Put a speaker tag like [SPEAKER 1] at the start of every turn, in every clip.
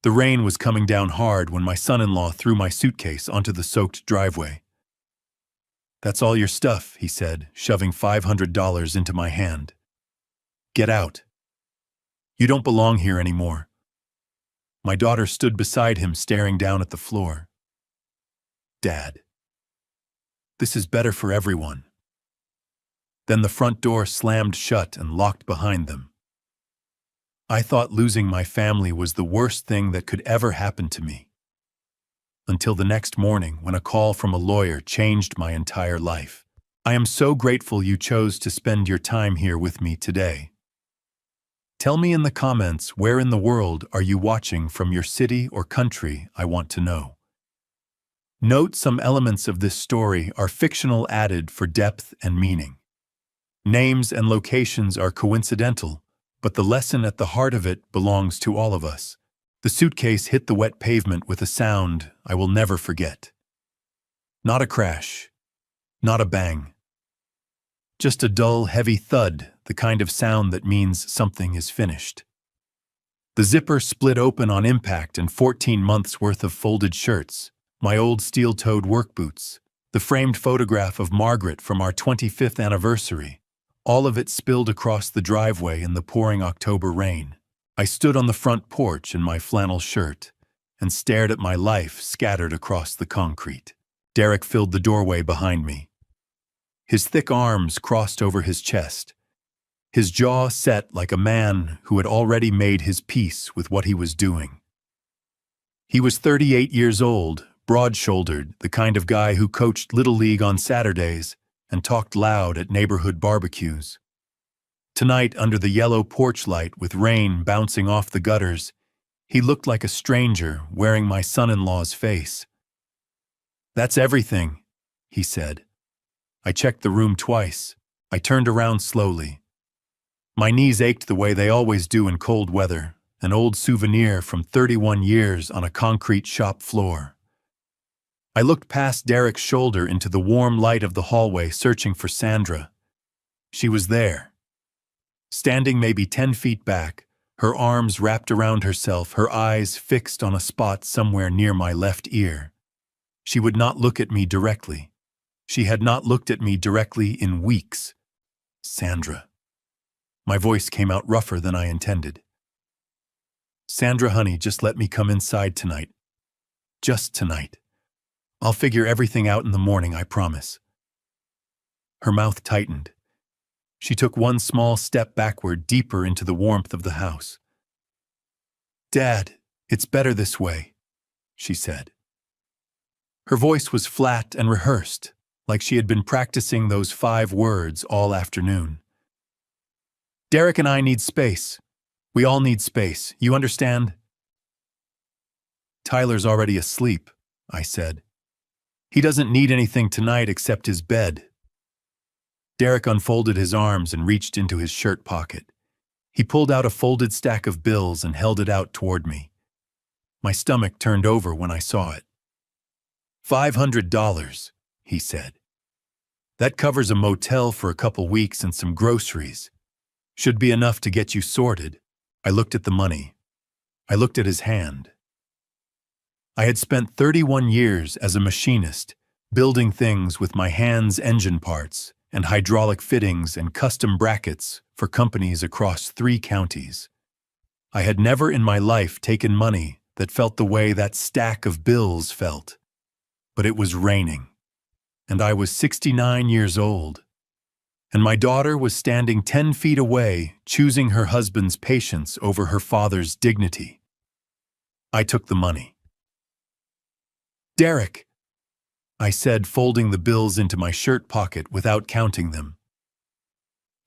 [SPEAKER 1] The rain was coming down hard when my son-in-law threw my suitcase onto the soaked driveway. "That's all your stuff," he said, shoving $500 into my hand. "Get out. You don't belong here anymore." My daughter stood beside him, staring down at the floor. "Dad, this is better for everyone." Then the front door slammed shut and locked behind them. I thought losing my family was the worst thing that could ever happen to me. Until the next morning, when a call from a lawyer changed my entire life. "I am so grateful you chose to spend your time here with me today. Tell me in the comments, where in the world are you watching from, your city or country? I want to know." Note, some elements of this story are fictional, added for depth and meaning. Names and locations are coincidental, but the lesson at the heart of it belongs to all of us. The suitcase hit the wet pavement with a sound I will never forget. Not a crash, not a bang. Just a dull, heavy thud, the kind of sound that means something is finished. The zipper split open on impact, and 14 months' worth of folded shirts, my old steel-toed work boots, the framed photograph of Margaret from our 25th anniversary, all of it spilled across the driveway in the pouring October rain. I stood on the front porch in my flannel shirt and stared at my life scattered across the concrete. Derek filled the doorway behind me. His thick arms crossed over his chest, his jaw set like a man who had already made his peace with what he was doing. He was 38 years old, broad-shouldered, the kind of guy who coached Little League on Saturdays and talked loud at neighborhood barbecues. Tonight, under the yellow porch light with rain bouncing off the gutters, he looked like a stranger wearing my son-in-law's face. "That's everything," he said. I checked the room twice. I turned around slowly. My knees ached the way they always do in cold weather, an old souvenir from 31 years on a concrete shop floor. I looked past Derek's shoulder into the warm light of the hallway, searching for Sandra. She was there, standing maybe 10 feet back, her arms wrapped around herself, her eyes fixed on a spot somewhere near my left ear. She would not look at me directly. She had not looked at me directly in weeks. "Sandra." My voice came out rougher than I intended. "Sandra, honey, just let me come inside tonight. Just tonight. I'll figure everything out in the morning, I promise." Her mouth tightened. She took one small step backward, deeper into the warmth of the house. "Dad, it's better this way," she said. Her voice was flat and rehearsed, like she had been practicing those 5 words all afternoon. "Derek and I need space. We all need space, you understand?" "Tyler's already asleep," I said. "He doesn't need anything tonight except his bed." Derek unfolded his arms and reached into his shirt pocket. He pulled out a folded stack of bills and held it out toward me. My stomach turned over when I saw it. $500, he said. "That covers a motel for a couple weeks and some groceries. Should be enough to get you sorted." I looked at the money. I looked at his hand. I had spent 31 years as a machinist, building things with my hands, engine parts, and hydraulic fittings and custom brackets for companies across 3 counties. I had never in my life taken money that felt the way that stack of bills felt. But it was raining, and I was 69 years old, and my daughter was standing 10 feet away, choosing her husband's patience over her father's dignity. I took the money. "Derek," I said, folding the bills into my shirt pocket without counting them.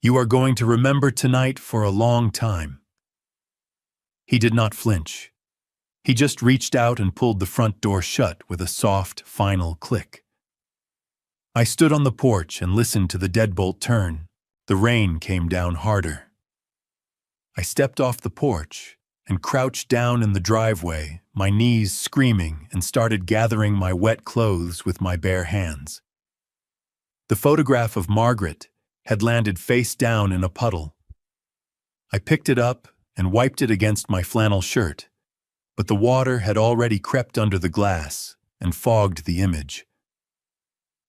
[SPEAKER 1] "You are going to remember tonight for a long time." He did not flinch. He just reached out and pulled the front door shut with a soft, final click. I stood on the porch and listened to the deadbolt turn. The rain came down harder. I stepped off the porch and crouched down in the driveway, my knees screaming, and started gathering my wet clothes with my bare hands. The photograph of Margaret had landed face down in a puddle. I picked it up and wiped it against my flannel shirt. but the water had already crept under the glass and fogged the image.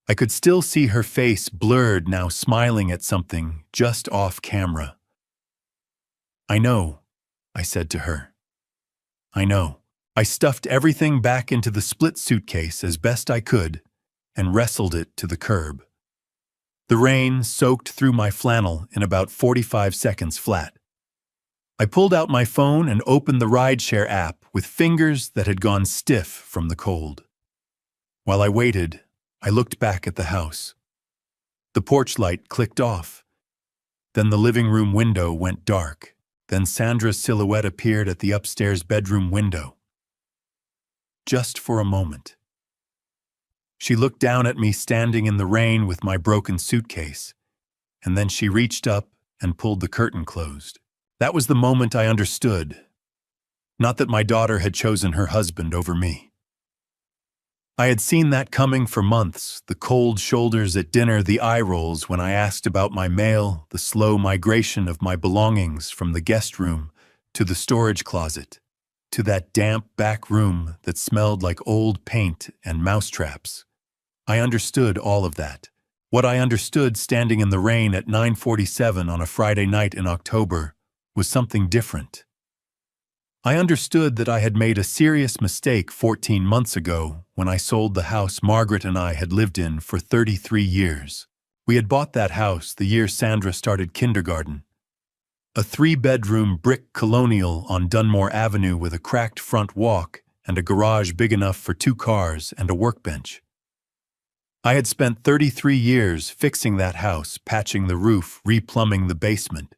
[SPEAKER 1] I could still see her face blurred now, smiling at something just off camera. "I know," I said to her. "I know." I stuffed everything back into the split suitcase as best I could and wrestled it to the curb. The rain soaked through my flannel in about 45 seconds flat. I pulled out my phone and opened the rideshare app with fingers that had gone stiff from the cold. While I waited, I looked back at the house. The porch light clicked off. Then the living room window went dark. Then Sandra's silhouette appeared at the upstairs bedroom window. Just for a moment. She looked down at me standing in the rain with my broken suitcase, and then she reached up and pulled the curtain closed. That was the moment I understood. Not that my daughter had chosen her husband over me. I had seen that coming for months, the cold shoulders at dinner, the eye rolls when I asked about my mail, the slow migration of my belongings from the guest room to the storage closet, to that damp back room that smelled like old paint and mousetraps. I understood all of that. What I understood standing in the rain at 9:47 on a Friday night in October was something different. I understood that I had made a serious mistake 14 months ago when I sold the house Margaret and I had lived in for 33 years. We had bought that house the year Sandra started kindergarten. A 3-bedroom brick colonial on Dunmore Avenue with a cracked front walk and a garage big enough for 2 cars and a workbench. I had spent 33 years fixing that house, patching the roof, replumbing the basement,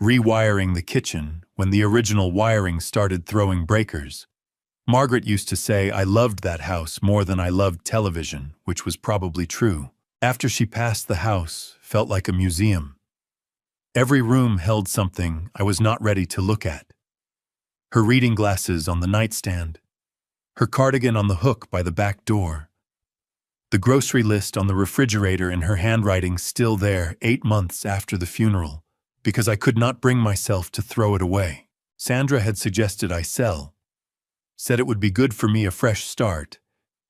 [SPEAKER 1] rewiring the kitchen when the original wiring started throwing breakers. Margaret used to say I loved that house more than I loved television, which was probably true. After she passed, the house felt like a museum. Every room held something I was not ready to look at. Her reading glasses on the nightstand, her cardigan on the hook by the back door, the grocery list on the refrigerator in her handwriting still there 8 months after the funeral, because I could not bring myself to throw it away. Sandra had suggested I sell, said it would be good for me, a fresh start,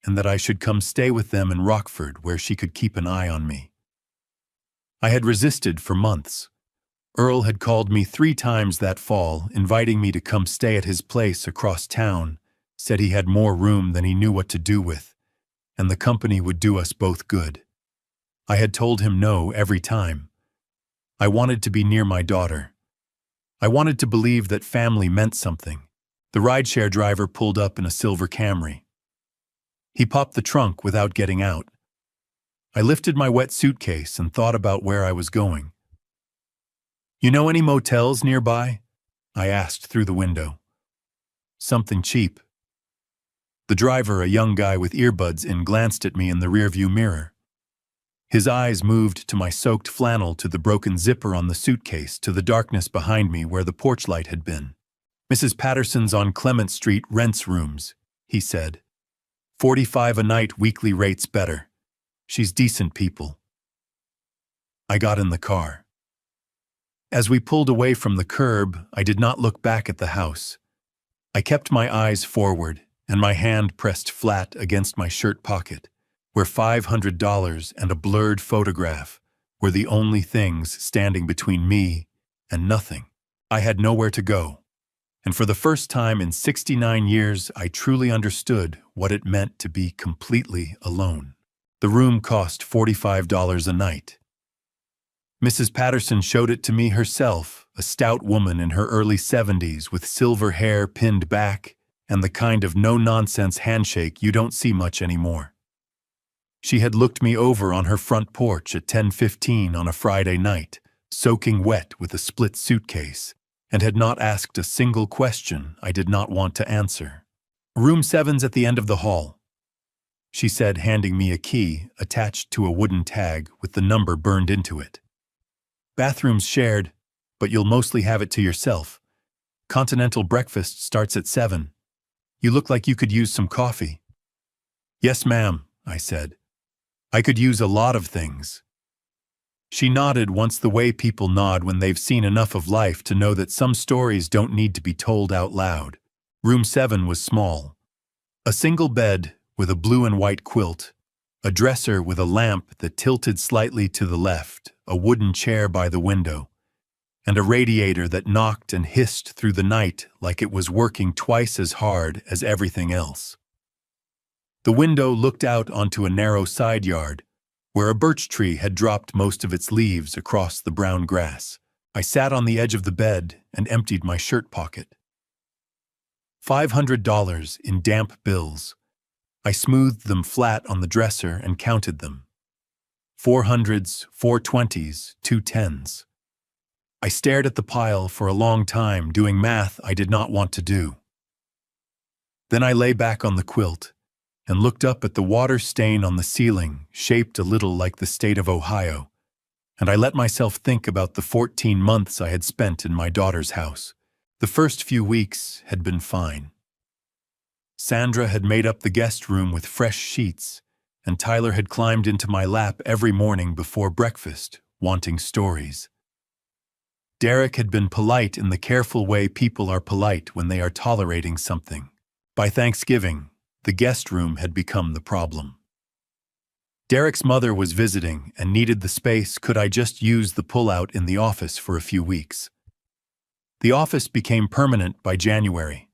[SPEAKER 1] and that I should come stay with them in Rockford where she could keep an eye on me. I had resisted for months. Earl had called me 3 times that fall, inviting me to come stay at his place across town, said he had more room than he knew what to do with, and the company would do us both good. I had told him no every time. I wanted to be near my daughter. I wanted to believe that family meant something. The rideshare driver pulled up in a silver Camry. He popped the trunk without getting out. I lifted my wet suitcase and thought about where I was going. "You know any motels nearby?" I asked through the window. "Something cheap." The driver, a young guy with earbuds in, glanced at me in the rearview mirror. His eyes moved to my soaked flannel, to the broken zipper on the suitcase, to the darkness behind me where the porch light had been. "Mrs. Patterson's on Clement Street rents rooms," he said. "$45 a night, weekly rates better. She's decent people." I got in the car. As we pulled away from the curb, I did not look back at the house. I kept my eyes forward, and my hand pressed flat against my shirt pocket, where $500 and a blurred photograph were the only things standing between me and nothing. I had nowhere to go, and for the first time in 69 years, I truly understood what it meant to be completely alone. The room cost $45 a night. Mrs. Patterson showed it to me herself, a stout woman in her early 70s with silver hair pinned back and the kind of no-nonsense handshake you don't see much anymore. She had looked me over on her front porch at 10:15 on a Friday night, soaking wet with a split suitcase, and had not asked a single question I did not want to answer. "Room 7's at the end of the hall," she said, handing me a key attached to a wooden tag with the number burned into it. "Bathroom's shared, but you'll mostly have it to yourself. Continental breakfast starts at 7. You look like you could use some coffee." "Yes, ma'am," I said. "I could use a lot of things." She nodded once, the way people nod when they've seen enough of life to know that some stories don't need to be told out loud. Room 7 was small. A single bed with a blue and white quilt, a dresser with a lamp that tilted slightly to the left, a wooden chair by the window, and a radiator that knocked and hissed through the night like it was working twice as hard as everything else. The window looked out onto a narrow side yard, where a birch tree had dropped most of its leaves across the brown grass. I sat on the edge of the bed and emptied my shirt pocket. $500 in damp bills. I smoothed them flat on the dresser and counted them. 400s, 420s, 210s. I stared at the pile for a long time, doing math I did not want to do. Then I lay back on the quilt and looked up at the water stain on the ceiling, shaped a little like the state of Ohio, and I let myself think about the 14 months I had spent in my daughter's house. The first few weeks had been fine. Sandra had made up the guest room with fresh sheets, and Tyler had climbed into my lap every morning before breakfast, wanting stories. Derek had been polite in the careful way people are polite when they are tolerating something. By Thanksgiving, the guest room had become the problem. Derek's mother was visiting and needed the space. Could I just use the pull-out in the office for a few weeks? The office became permanent by January.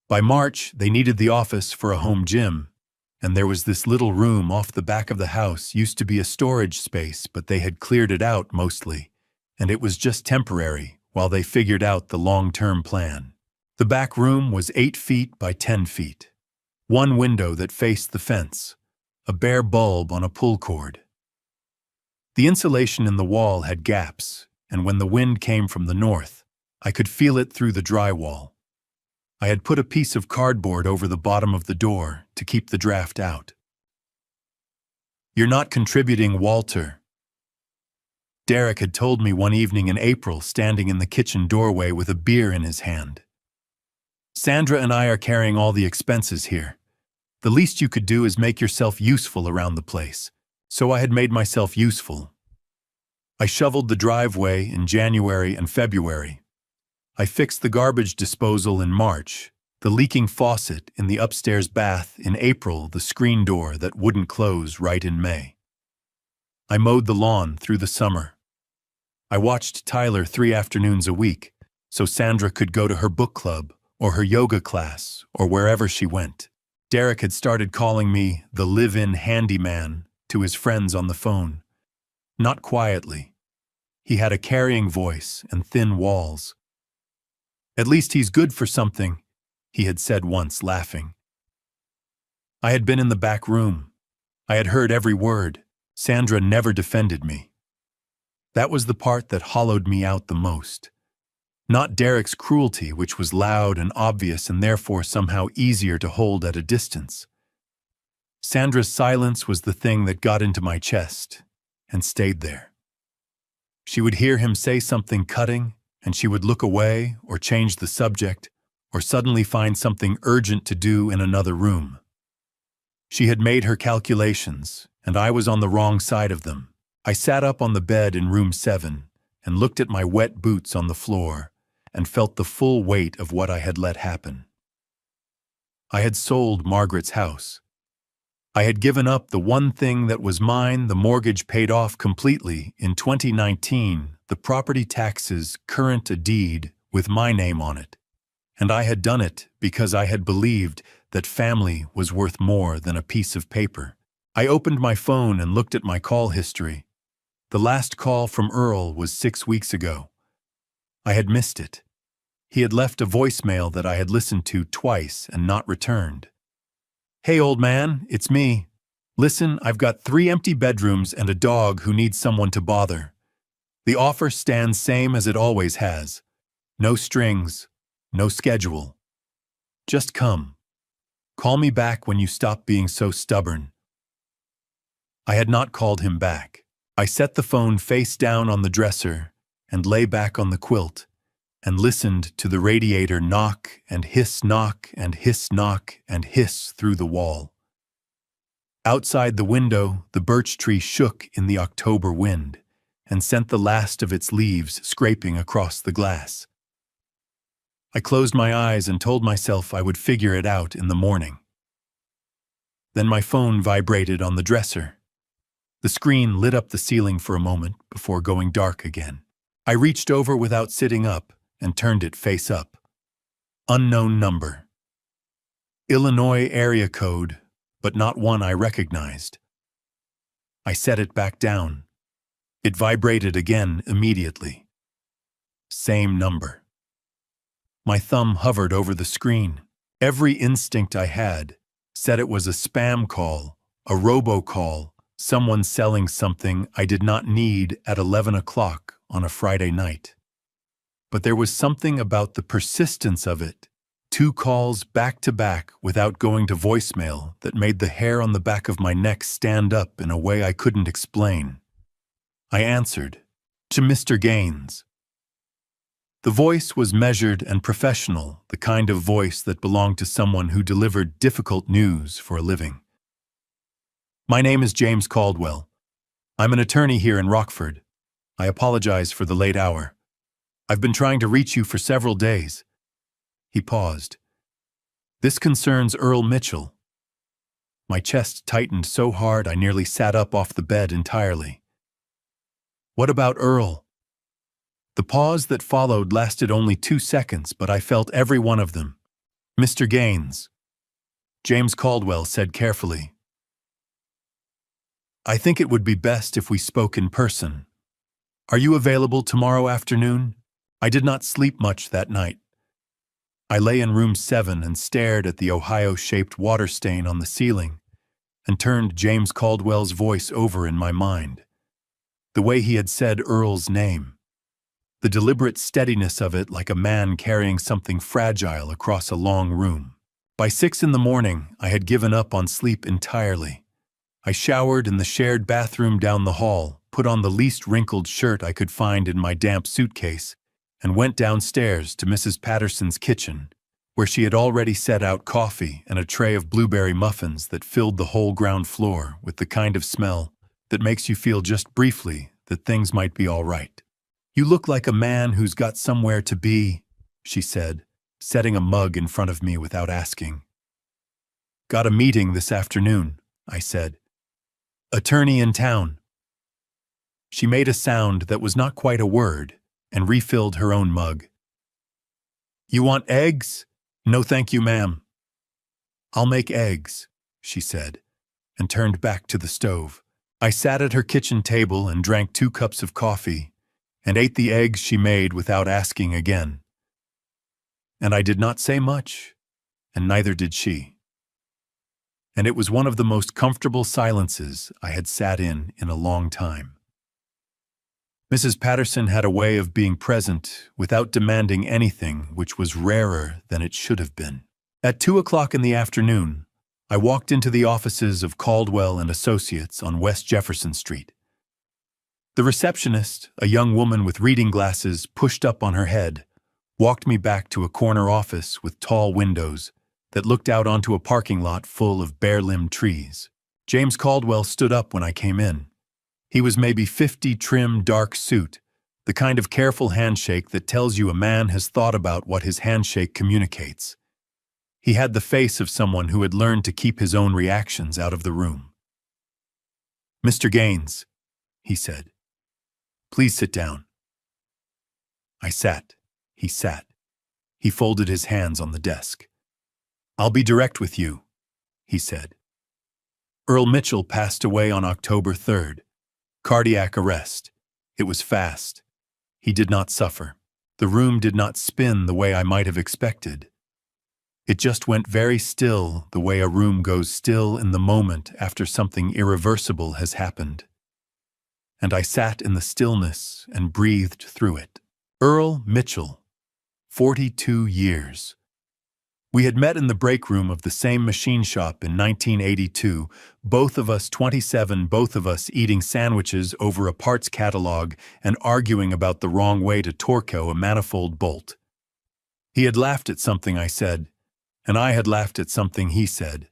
[SPEAKER 1] By March, they needed the office for a home gym, and there was this little room off the back of the house. Used to be a storage space, but they had cleared it out mostly, and it was just temporary while they figured out the long-term plan. The back room was 8 feet by 10 feet. One window that faced the fence, a bare bulb on a pull cord. The insulation in the wall had gaps, and when the wind came from the north, I could feel it through the drywall. I had put a piece of cardboard over the bottom of the door to keep the draft out. "You're not contributing, Walter," Derek had told me one evening in April, standing in the kitchen doorway with a beer in his hand. "Sandra and I are carrying all the expenses here. The least you could do is make yourself useful around the place." So I had made myself useful. I shoveled the driveway in January and February. I fixed the garbage disposal in March, the leaking faucet in the upstairs bath in April, the screen door that wouldn't close right in May. I mowed the lawn through the summer. I watched Tyler 3 afternoons a week, so Sandra could go to her book club or her yoga class or wherever she went. Derek had started calling me the live-in handyman to his friends on the phone. Not quietly. He had a carrying voice and thin walls. "At least he's good for something," he had said once, laughing. I had been in the back room. I had heard every word. Sandra never defended me. That was the part that hollowed me out the most. Not Derek's cruelty, which was loud and obvious and therefore somehow easier to hold at a distance. Sandra's silence was the thing that got into my chest and stayed there. She would hear him say something cutting, and she would look away or change the subject or suddenly find something urgent to do in another room. She had made her calculations, and I was on the wrong side of them. I sat up on the bed in room 7 and looked at my wet boots on the floor and felt the full weight of what I had let happen. I had sold Margaret's house. I had given up the one thing that was mine. The mortgage paid off completely in 2019, the property taxes current a deed with my name on it. And I had done it because I had believed that family was worth more than a piece of paper. I opened my phone and looked at my call history. The last call from Earl was 6 weeks ago. I had missed it. He had left a voicemail that I had listened to twice and not returned. "Hey, old man, it's me. Listen, I've got 3 empty bedrooms and a dog who needs someone to bother. The offer stands same as it always has. No strings, no schedule. Just come. Call me back when you stop being so stubborn." I had not called him back. I set the phone face down on the dresser and lay back on the quilt and listened to the radiator knock and hiss knock and hiss knock and hiss through the wall. Outside the window, the birch tree shook in the October wind and sent the last of its leaves scraping across the glass. I closed my eyes and told myself I would figure it out in the morning. Then my phone vibrated on the dresser. The screen lit up the ceiling for a moment before going dark again. I reached over without sitting up and turned it face up. Unknown number. Illinois area code, but not one I recognized. I set it back down. It vibrated again immediately. Same number. My thumb hovered over the screen. Every instinct I had said it was a spam call, a robocall, someone selling something I did not need at 11 o'clock on a Friday night. But there was something about the persistence of it, 2 calls back to back without going to voicemail, that made the hair on the back of my neck stand up in a way I couldn't explain. I answered, "To Mr. Gaines." The voice was measured and professional, the kind of voice that belonged to someone who delivered difficult news for a living. "My name is James Caldwell. I'm an attorney here in Rockford. I apologize for the late hour. I've been trying to reach you for several days." He paused. "This concerns Earl Mitchell." My chest tightened so hard I nearly sat up off the bed entirely. "What about Earl?" The pause that followed lasted only 2 seconds, but I felt every one of them. "Mr. Gaines," James Caldwell said carefully, "I think it would be best if we spoke in person. Are you available tomorrow afternoon? I did not sleep much that night." I lay in room 7 and stared at the Ohio-shaped water stain on the ceiling and turned James Caldwell's voice over in my mind. The way he had said Earl's name. The deliberate steadiness of it, like a man carrying something fragile across a long room. By 6 in the morning, I had given up on sleep entirely. I showered in the shared bathroom down the hall, put on the least wrinkled shirt I could find in my damp suitcase, and went downstairs to Mrs. Patterson's kitchen, where she had already set out coffee and a tray of blueberry muffins that filled the whole ground floor with the kind of smell that makes you feel just briefly that things might be all right. "You look like a man who's got somewhere to be," she said, setting a mug in front of me without asking. "Got a meeting this afternoon," I said. "Attorney in town." She made a sound that was not quite a word and refilled her own mug. "You want eggs?" "No thank you, ma'am." "I'll make eggs," she said, and turned back to the stove. I sat at her kitchen table and drank 2 cups of coffee and ate the eggs she made without asking again. And I did not say much, and neither did she. And it was one of the most comfortable silences I had sat in a long time. Mrs. Patterson had a way of being present without demanding anything, which was rarer than it should have been. At 2 o'clock in the afternoon, I walked into the offices of Caldwell and Associates on West Jefferson Street. The receptionist, a young woman with reading glasses pushed up on her head, walked me back to a corner office with tall windows that looked out onto a parking lot full of bare-limbed trees. James Caldwell stood up when I came in. He was maybe 50, trim, dark suit, the kind of careful handshake that tells you a man has thought about what his handshake communicates. He had the face of someone who had learned to keep his own reactions out of the room. "Mr. Gaines," he said, "please sit down." I sat. He sat. He folded his hands on the desk. "I'll be direct with you," he said. "Earl Mitchell passed away on October 3rd. Cardiac arrest. It was fast. He did not suffer. The room did not spin the way I might have expected. It just went very still, the way a room goes still in the moment after something irreversible has happened. And I sat in the stillness and breathed through it. Earl Mitchell, 42 years. We had met in the break room of the same machine shop in 1982, both of us 27, both of us eating sandwiches over a parts catalog and arguing about the wrong way to torque a manifold bolt. He had laughed at something I said, and I had laughed at something he said,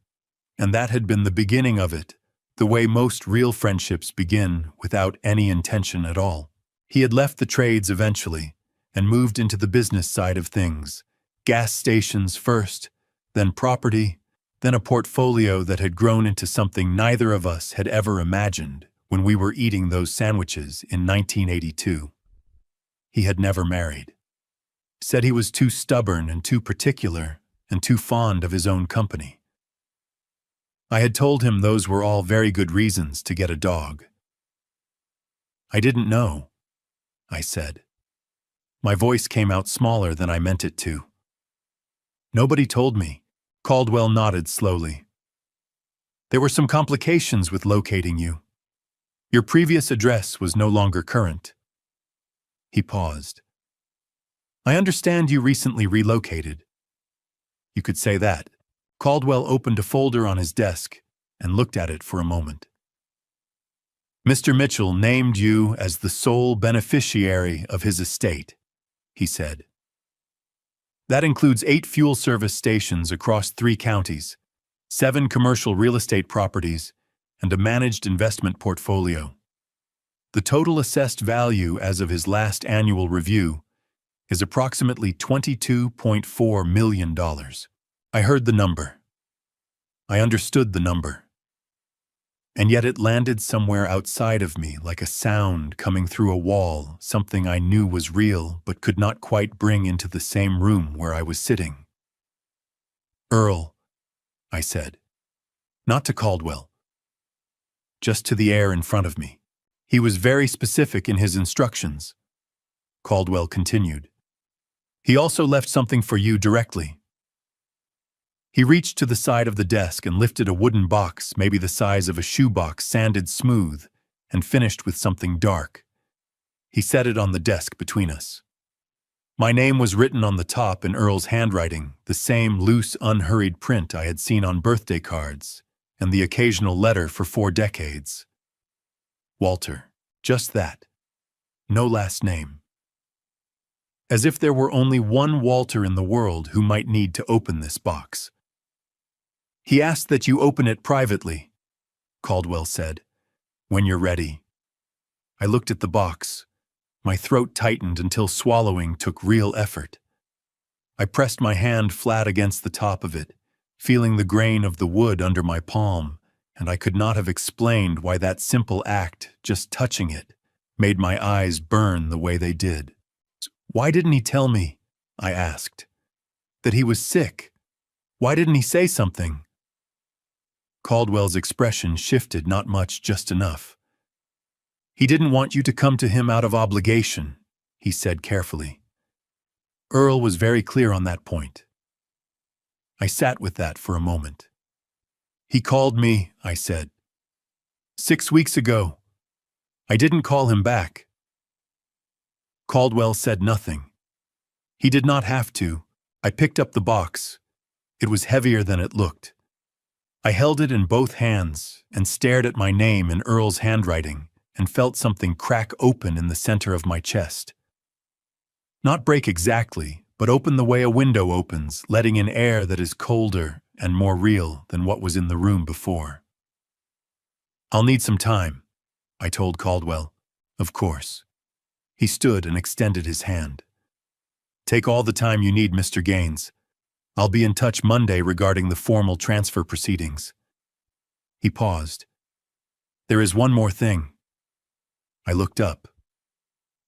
[SPEAKER 1] and that had been the beginning of it, the way most real friendships begin without any intention at all. He had left the trades eventually and moved into the business side of things, Gas stations first, then property, then a portfolio that had grown into something neither of us had ever imagined when we were eating those sandwiches in 1982. He had never married. Said he was too stubborn and too particular and too fond of his own company. I had told him those were all very good reasons to get a dog. I didn't know, I said. My voice came out smaller than I meant it to. Nobody told me. Caldwell nodded slowly. There were some complications with locating you. Your previous address was no longer current. He paused. I understand you recently relocated. You could say that. Caldwell opened a folder on his desk and looked at it for a moment. Mr. Mitchell named you as the sole beneficiary of his estate, he said. That includes 8 fuel service stations across 3 counties, 7 commercial real estate properties, and a managed investment portfolio. The total assessed value as of his last annual review is approximately $22.4 million. I heard the number. I understood the number. And yet it landed somewhere outside of me like a sound coming through a wall, something I knew was real but could not quite bring into the same room where I was sitting. Earl, I said. Not to Caldwell. Just to the air in front of me. He was very specific in his instructions. Caldwell continued. He also left something for you directly. He reached to the side of the desk and lifted a wooden box, maybe the size of a shoebox, sanded smooth and finished with something dark. He set it on the desk between us. My name was written on the top in Earl's handwriting, the same loose, unhurried print I had seen on birthday cards and the occasional letter for 4 decades. Walter, just that. No last name. As if there were only one Walter in the world who might need to open this box. He asked that you open it privately, Caldwell said, when you're ready. I looked at the box. My throat tightened until swallowing took real effort. I pressed my hand flat against the top of it, feeling the grain of the wood under my palm, and I could not have explained why that simple act, just touching it, made my eyes burn the way they did. Why didn't he tell me, I asked, that he was sick? Why didn't he say something? Caldwell's expression shifted not much, just enough. He didn't want you to come to him out of obligation, he said carefully. Earl was very clear on that point. I sat with that for a moment. He called me, I said. 6 weeks ago. I didn't call him back. Caldwell said nothing. He did not have to. I picked up the box. It was heavier than it looked. I held it in both hands and stared at my name in Earl's handwriting and felt something crack open in the center of my chest. Not break exactly, but open the way a window opens, letting in air that is colder and more real than what was in the room before. I'll need some time, I told Caldwell. Of course. He stood and extended his hand. Take all the time you need, Mr. Gaines. I'll be in touch Monday regarding the formal transfer proceedings. He paused. There is one more thing. I looked up.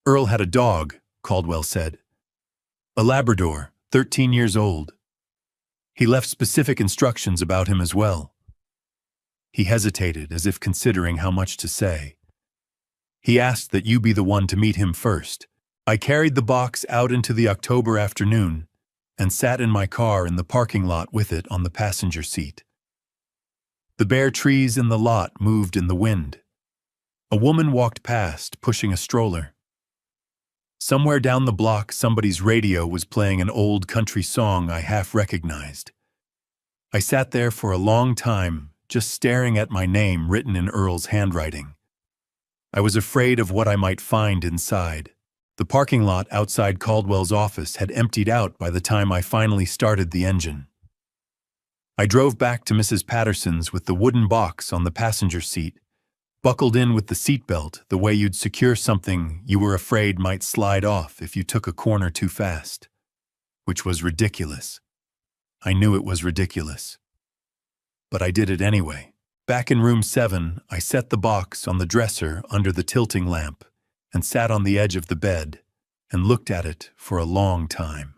[SPEAKER 1] Earl had a dog, Caldwell said. A Labrador, 13 years old. He left specific instructions about him as well. He hesitated, as if considering how much to say. He asked that you be the one to meet him first. I carried the box out into the October afternoon and sat in my car in the parking lot with it on the passenger seat. The bare trees in the lot moved in the wind. A woman walked past, pushing a stroller. Somewhere down the block, somebody's radio was playing an old country song I half recognized. I sat there for a long time, just staring at my name written in Earl's handwriting. I was afraid of what I might find inside. The parking lot outside Caldwell's office had emptied out by the time I finally started the engine. I drove back to Mrs. Patterson's with the wooden box on the passenger seat, buckled in with the seatbelt the way you'd secure something you were afraid might slide off if you took a corner too fast. which was ridiculous. I knew it was ridiculous. But I did it anyway. Back in room 7, I set the box on the dresser under the tilting lamp and sat on the edge of the bed and looked at it for a long time.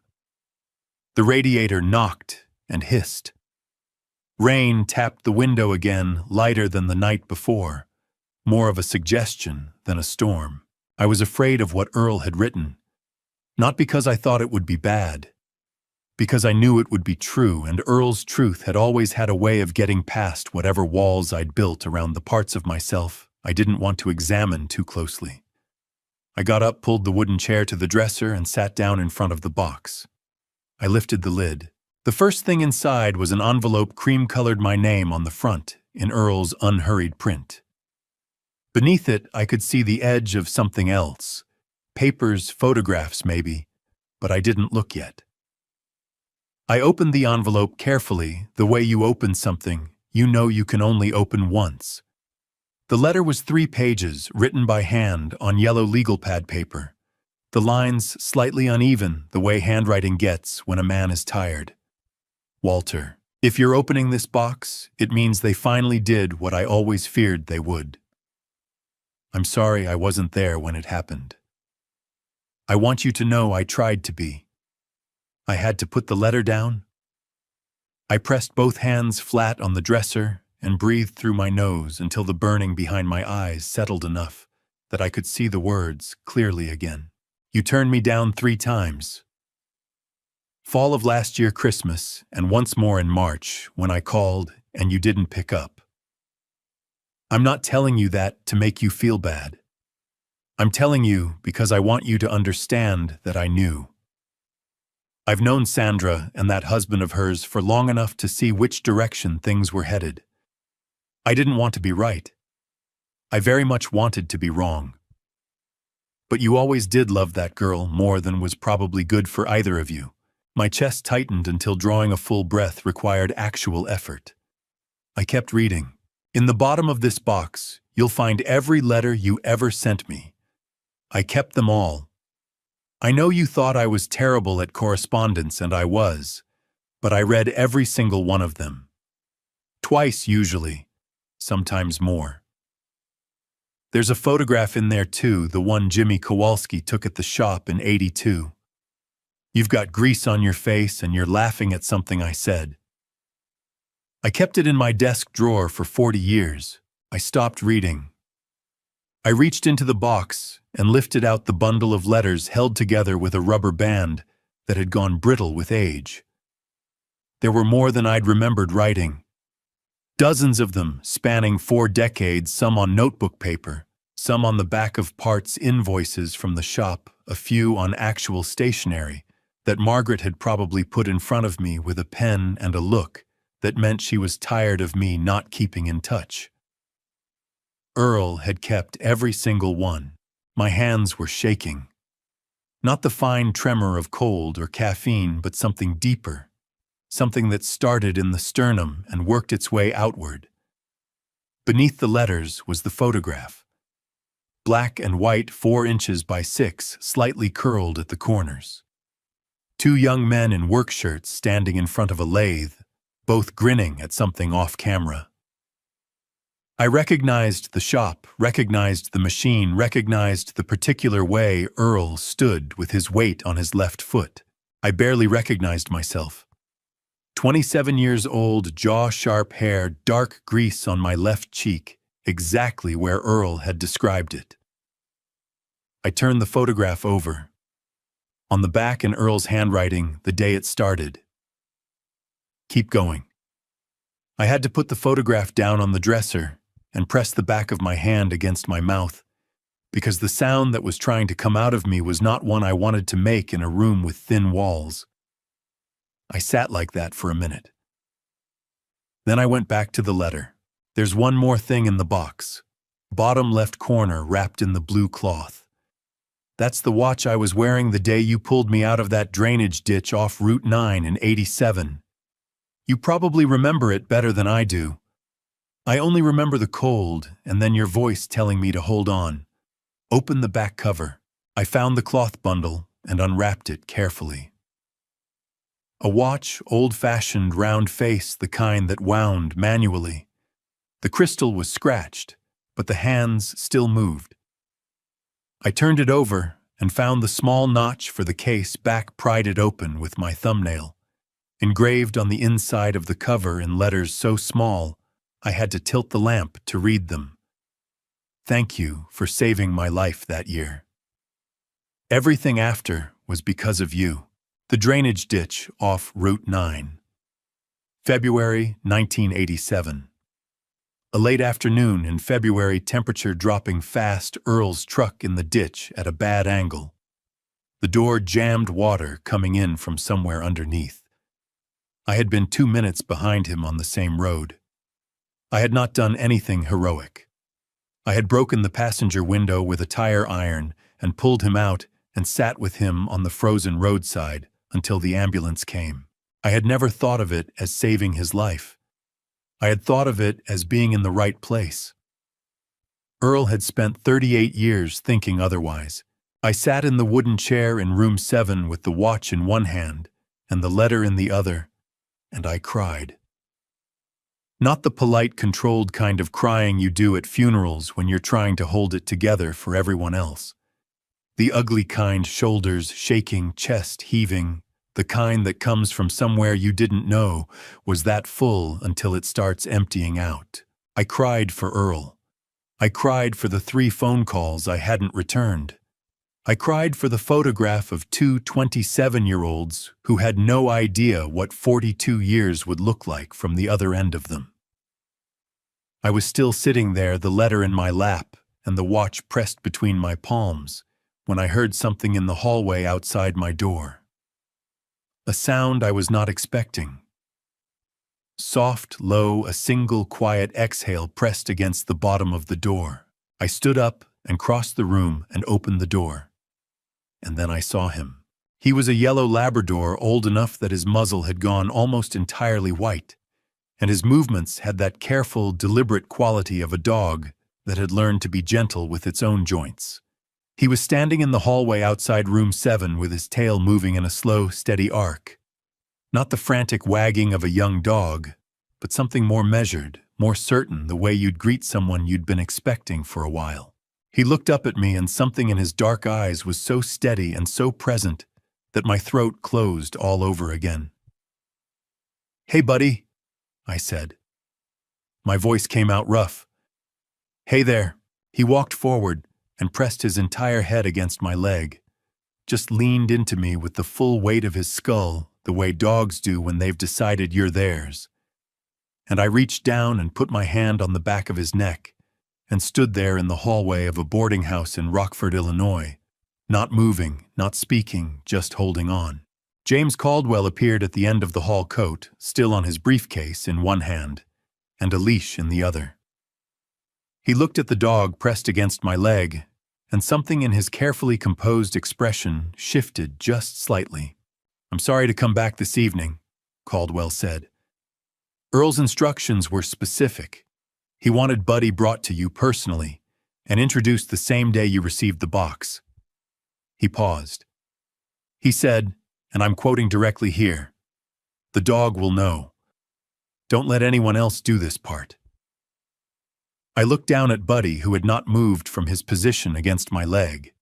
[SPEAKER 1] The radiator knocked and hissed. Rain tapped the window again, lighter than the night before, more of a suggestion than a storm. I was afraid of what Earl had written, not because I thought it would be bad, because I knew it would be true, and Earl's truth had always had a way of getting past whatever walls I'd built around the parts of myself I didn't want to examine too closely. I got up, pulled the wooden chair to the dresser, and sat down in front of the box. I lifted the lid. The first thing inside was an envelope cream-colored my name on the front in Earl's unhurried print. Beneath it, I could see the edge of something else. Papers, photographs maybe, but I didn't look yet. I opened the envelope carefully, the way you open something you know you can only open once. The letter was 3 pages, written by hand on yellow legal pad paper. The lines slightly uneven, the way handwriting gets when a man is tired. Walter, if you're opening this box, it means they finally did what I always feared they would. I'm sorry I wasn't there when it happened. I want you to know I tried to be. I had to put the letter down. I pressed both hands flat on the dresser and breathed through my nose until the burning behind my eyes settled enough that I could see the words clearly again. You turned me down 3 times. Fall of last year Christmas, and once more in March when I called and you didn't pick up. I'm not telling you that to make you feel bad. I'm telling you because I want you to understand that I knew. I've known Sandra and that husband of hers for long enough to see which direction things were headed. I didn't want to be right. I very much wanted to be wrong. But you always did love that girl more than was probably good for either of you. My chest tightened until drawing a full breath required actual effort. I kept reading. In the bottom of this box, you'll find every letter you ever sent me. I kept them all. I know you thought I was terrible at correspondence, and I was, but I read every single one of them. Twice usually, sometimes more. There's a photograph in there too, the one Jimmy Kowalski took at the shop in '82. You've got grease on your face and you're laughing at something I said. I kept it in my desk drawer for 40 years. I stopped reading. I reached into the box and lifted out the bundle of letters held together with a rubber band that had gone brittle with age. There were more than I'd remembered writing. Dozens of them, spanning 4 decades, some on notebook paper, some on the back of parts invoices from the shop, a few on actual stationery that Margaret had probably put in front of me with a pen and a look that meant she was tired of me not keeping in touch. Earl had kept every single one. My hands were shaking. Not the fine tremor of cold or caffeine, but something deeper, something that started in the sternum and worked its way outward. Beneath the letters was the photograph. Black and white, 4 inches by 6, slightly curled at the corners. 2 young men in work shirts standing in front of a lathe, both grinning at something off camera. I recognized the shop, recognized the machine, recognized the particular way Earl stood with his weight on his left foot. I barely recognized myself. 27 years old, jaw-sharp hair, dark grease on my left cheek, exactly where Earl had described it. I turned the photograph over. On the back in Earl's handwriting, the day it started. Keep going. I had to put the photograph down on the dresser and press the back of my hand against my mouth, because the sound that was trying to come out of me was not one I wanted to make in a room with thin walls. I sat like that for a minute. Then I went back to the letter. There's one more thing in the box. Bottom left corner, wrapped in the blue cloth. That's the watch I was wearing the day you pulled me out of that drainage ditch off Route 9 in '87. You probably remember it better than I do. I only remember the cold, and then your voice telling me to hold on. Open the back cover. I found the cloth bundle and unwrapped it carefully. A watch, old-fashioned round face, the kind that wound manually. The crystal was scratched, but the hands still moved. I turned it over and found the small notch for the case back pried it open with my thumbnail. Engraved on the inside of the cover in letters so small, I had to tilt the lamp to read them. Thank you for saving my life that year. Everything after was because of you. The drainage ditch off Route 9. February 1987. A late afternoon in February, temperature dropping fast, Earl's truck in the ditch at a bad angle. The door jammed, water coming in from somewhere underneath. I had been 2 minutes behind him on the same road. I had not done anything heroic. I had broken the passenger window with a tire iron and pulled him out and sat with him on the frozen roadside until the ambulance came. I had never thought of it as saving his life. I had thought of it as being in the right place. Earl had spent 38 years thinking otherwise. I sat in the wooden chair in room 7 with the watch in one hand and the letter in the other, and I cried. Not the polite, controlled kind of crying you do at funerals when you're trying to hold it together for everyone else. The ugly kind, shoulders shaking, chest heaving, the kind that comes from somewhere you didn't know was that full until it starts emptying out. I cried for Earl. I cried for the 3 phone calls I hadn't returned. I cried for the photograph of 2 27-year-olds who had no idea what 42 years would look like from the other end of them. I was still sitting there, the letter in my lap and the watch pressed between my palms, when I heard something in the hallway outside my door. A sound I was not expecting. Soft, low, a single quiet exhale pressed against the bottom of the door. I stood up and crossed the room and opened the door. And then I saw him. He was a yellow Labrador, old enough that his muzzle had gone almost entirely white, and his movements had that careful, deliberate quality of a dog that had learned to be gentle with its own joints. He was standing in the hallway outside room 7 with his tail moving in a slow, steady arc. Not the frantic wagging of a young dog, but something more measured, more certain, the way you'd greet someone you'd been expecting for a while. He looked up at me, and something in his dark eyes was so steady and so present that my throat closed all over again. "Hey, buddy," I said. My voice came out rough. "Hey there." He walked forward and pressed his entire head against my leg, just leaned into me with the full weight of his skull, the way dogs do when they've decided you're theirs. And I reached down and put my hand on the back of his neck and stood there in the hallway of a boarding house in Rockford, Illinois, not moving, not speaking, just holding on. James Caldwell appeared at the end of the hall, coat still on his briefcase in one hand and a leash in the other. He looked at the dog pressed against my leg, and something in his carefully composed expression shifted just slightly. "I'm sorry to come back this evening," Caldwell said. "Earl's instructions were specific. He wanted Buddy brought to you personally and introduced the same day you received the box." He paused. He said, and I'm quoting directly here, "The dog will know. Don't let anyone else do this part." I looked down at Buddy, who had not moved from his position against my leg.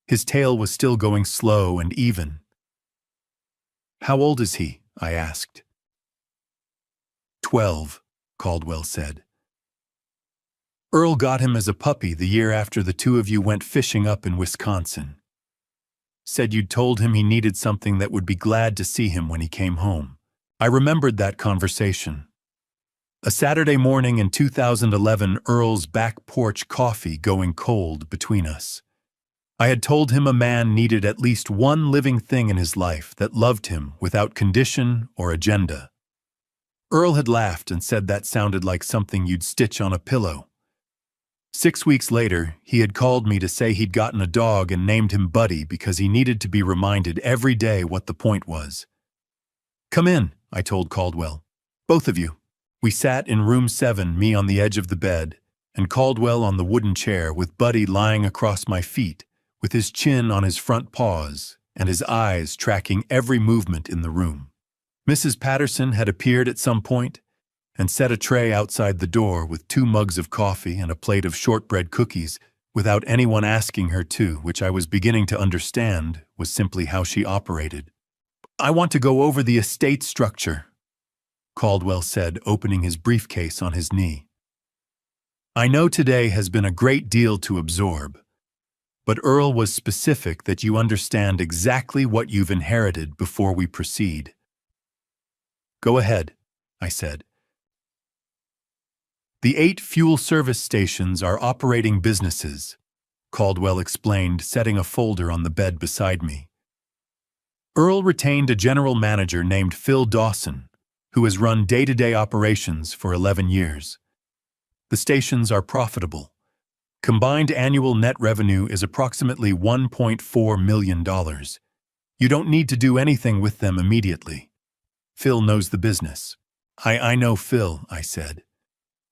[SPEAKER 1] His tail was still going slow and even. "How old is he?" I asked. 12, Caldwell said. "Earl got him as a puppy the year after the 2 of you went fishing up in Wisconsin. Said you'd told him he needed something that would be glad to see him when he came home." I remembered that conversation. A Saturday morning in 2011, Earl's back porch coffee going cold between us. I had told him a man needed at least one living thing in his life that loved him without condition or agenda. Earl had laughed and said that sounded like something you'd stitch on a pillow. 6 weeks later, he had called me to say he'd gotten a dog and named him Buddy because he needed to be reminded every day what the point was. "Come in," I told Caldwell. "Both of you." We sat in room 7, me on the edge of the bed, and Caldwell on the wooden chair with Buddy lying across my feet, with his chin on his front paws and his eyes tracking every movement in the room. Mrs. Patterson had appeared at some point and set a tray outside the door with 2 mugs of coffee and a plate of shortbread cookies without anyone asking her to, which I was beginning to understand was simply how she operated. "I want to go over the estate structure," Caldwell said, opening his briefcase on his knee. "I know today has been a great deal to absorb, but Earl was specific that you understand exactly what you've inherited before we proceed." "Go ahead," I said. "The 8 fuel service stations are operating businesses," Caldwell explained, setting a folder on the bed beside me. "Earl retained a general manager named Phil Dawson, who has run day-to-day operations for 11 years. The stations are profitable. Combined annual net revenue is approximately $1.4 million. You don't need to do anything with them immediately. Phil knows the business." I know Phil," I said.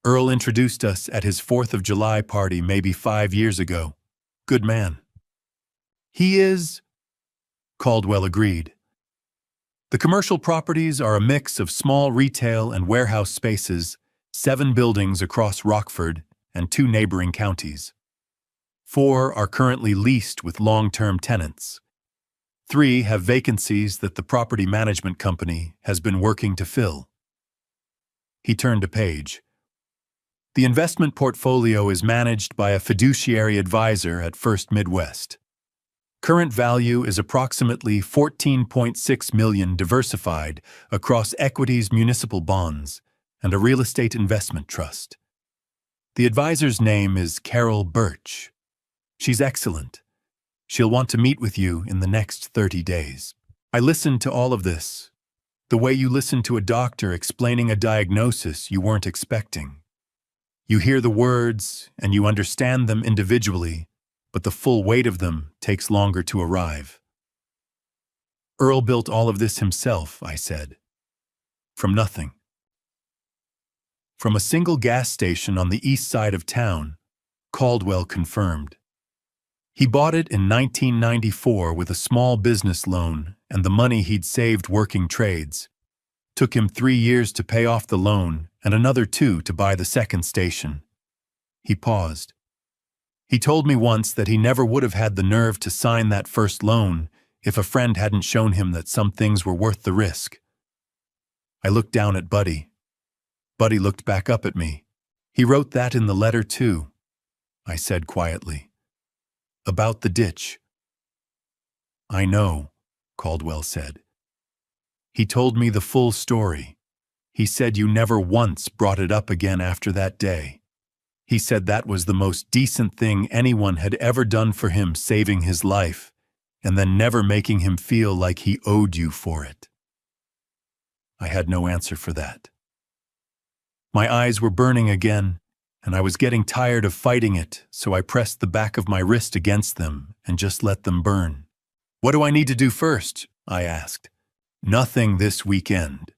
[SPEAKER 1] "Earl introduced us at his 4th of July party maybe 5 years ago. Good man." "He is," Caldwell agreed. "The commercial properties are a mix of small retail and warehouse spaces, 7 buildings across Rockford and 2 neighboring counties. 4 are currently leased with long-term tenants. 3 have vacancies that the property management company has been working to fill." He turned a page. "The investment portfolio is managed by a fiduciary advisor at First Midwest. Current value is approximately $14.6 million diversified across equities, municipal bonds, and a real estate investment trust. The advisor's name is Carol Birch. She's excellent. She'll want to meet with you in the next 30 days. I listened to all of this, the way you listen to a doctor explaining a diagnosis you weren't expecting. You hear the words and you understand them individually, but the full weight of them takes longer to arrive." "Earl built all of this himself," I said. "From nothing." "From a single gas station on the east side of town," Caldwell confirmed. "He bought it in 1994 with a small business loan and the money he'd saved working trades. Took him 3 years to pay off the loan and another 2 to buy the second station." He paused. "He told me once that he never would have had the nerve to sign that first loan if a friend hadn't shown him that some things were worth the risk." I looked down at Buddy. Buddy looked back up at me. "He wrote that in the letter too," I said quietly. "About the ditch." "I know," Caldwell said. "He told me the full story. He said you never once brought it up again after that day. He said that was the most decent thing anyone had ever done for him, saving his life, and then never making him feel like he owed you for it." I had no answer for that. My eyes were burning again, and I was getting tired of fighting it, so I pressed the back of my wrist against them and just let them burn. "What do I need to do first?" I asked. "Nothing this weekend,"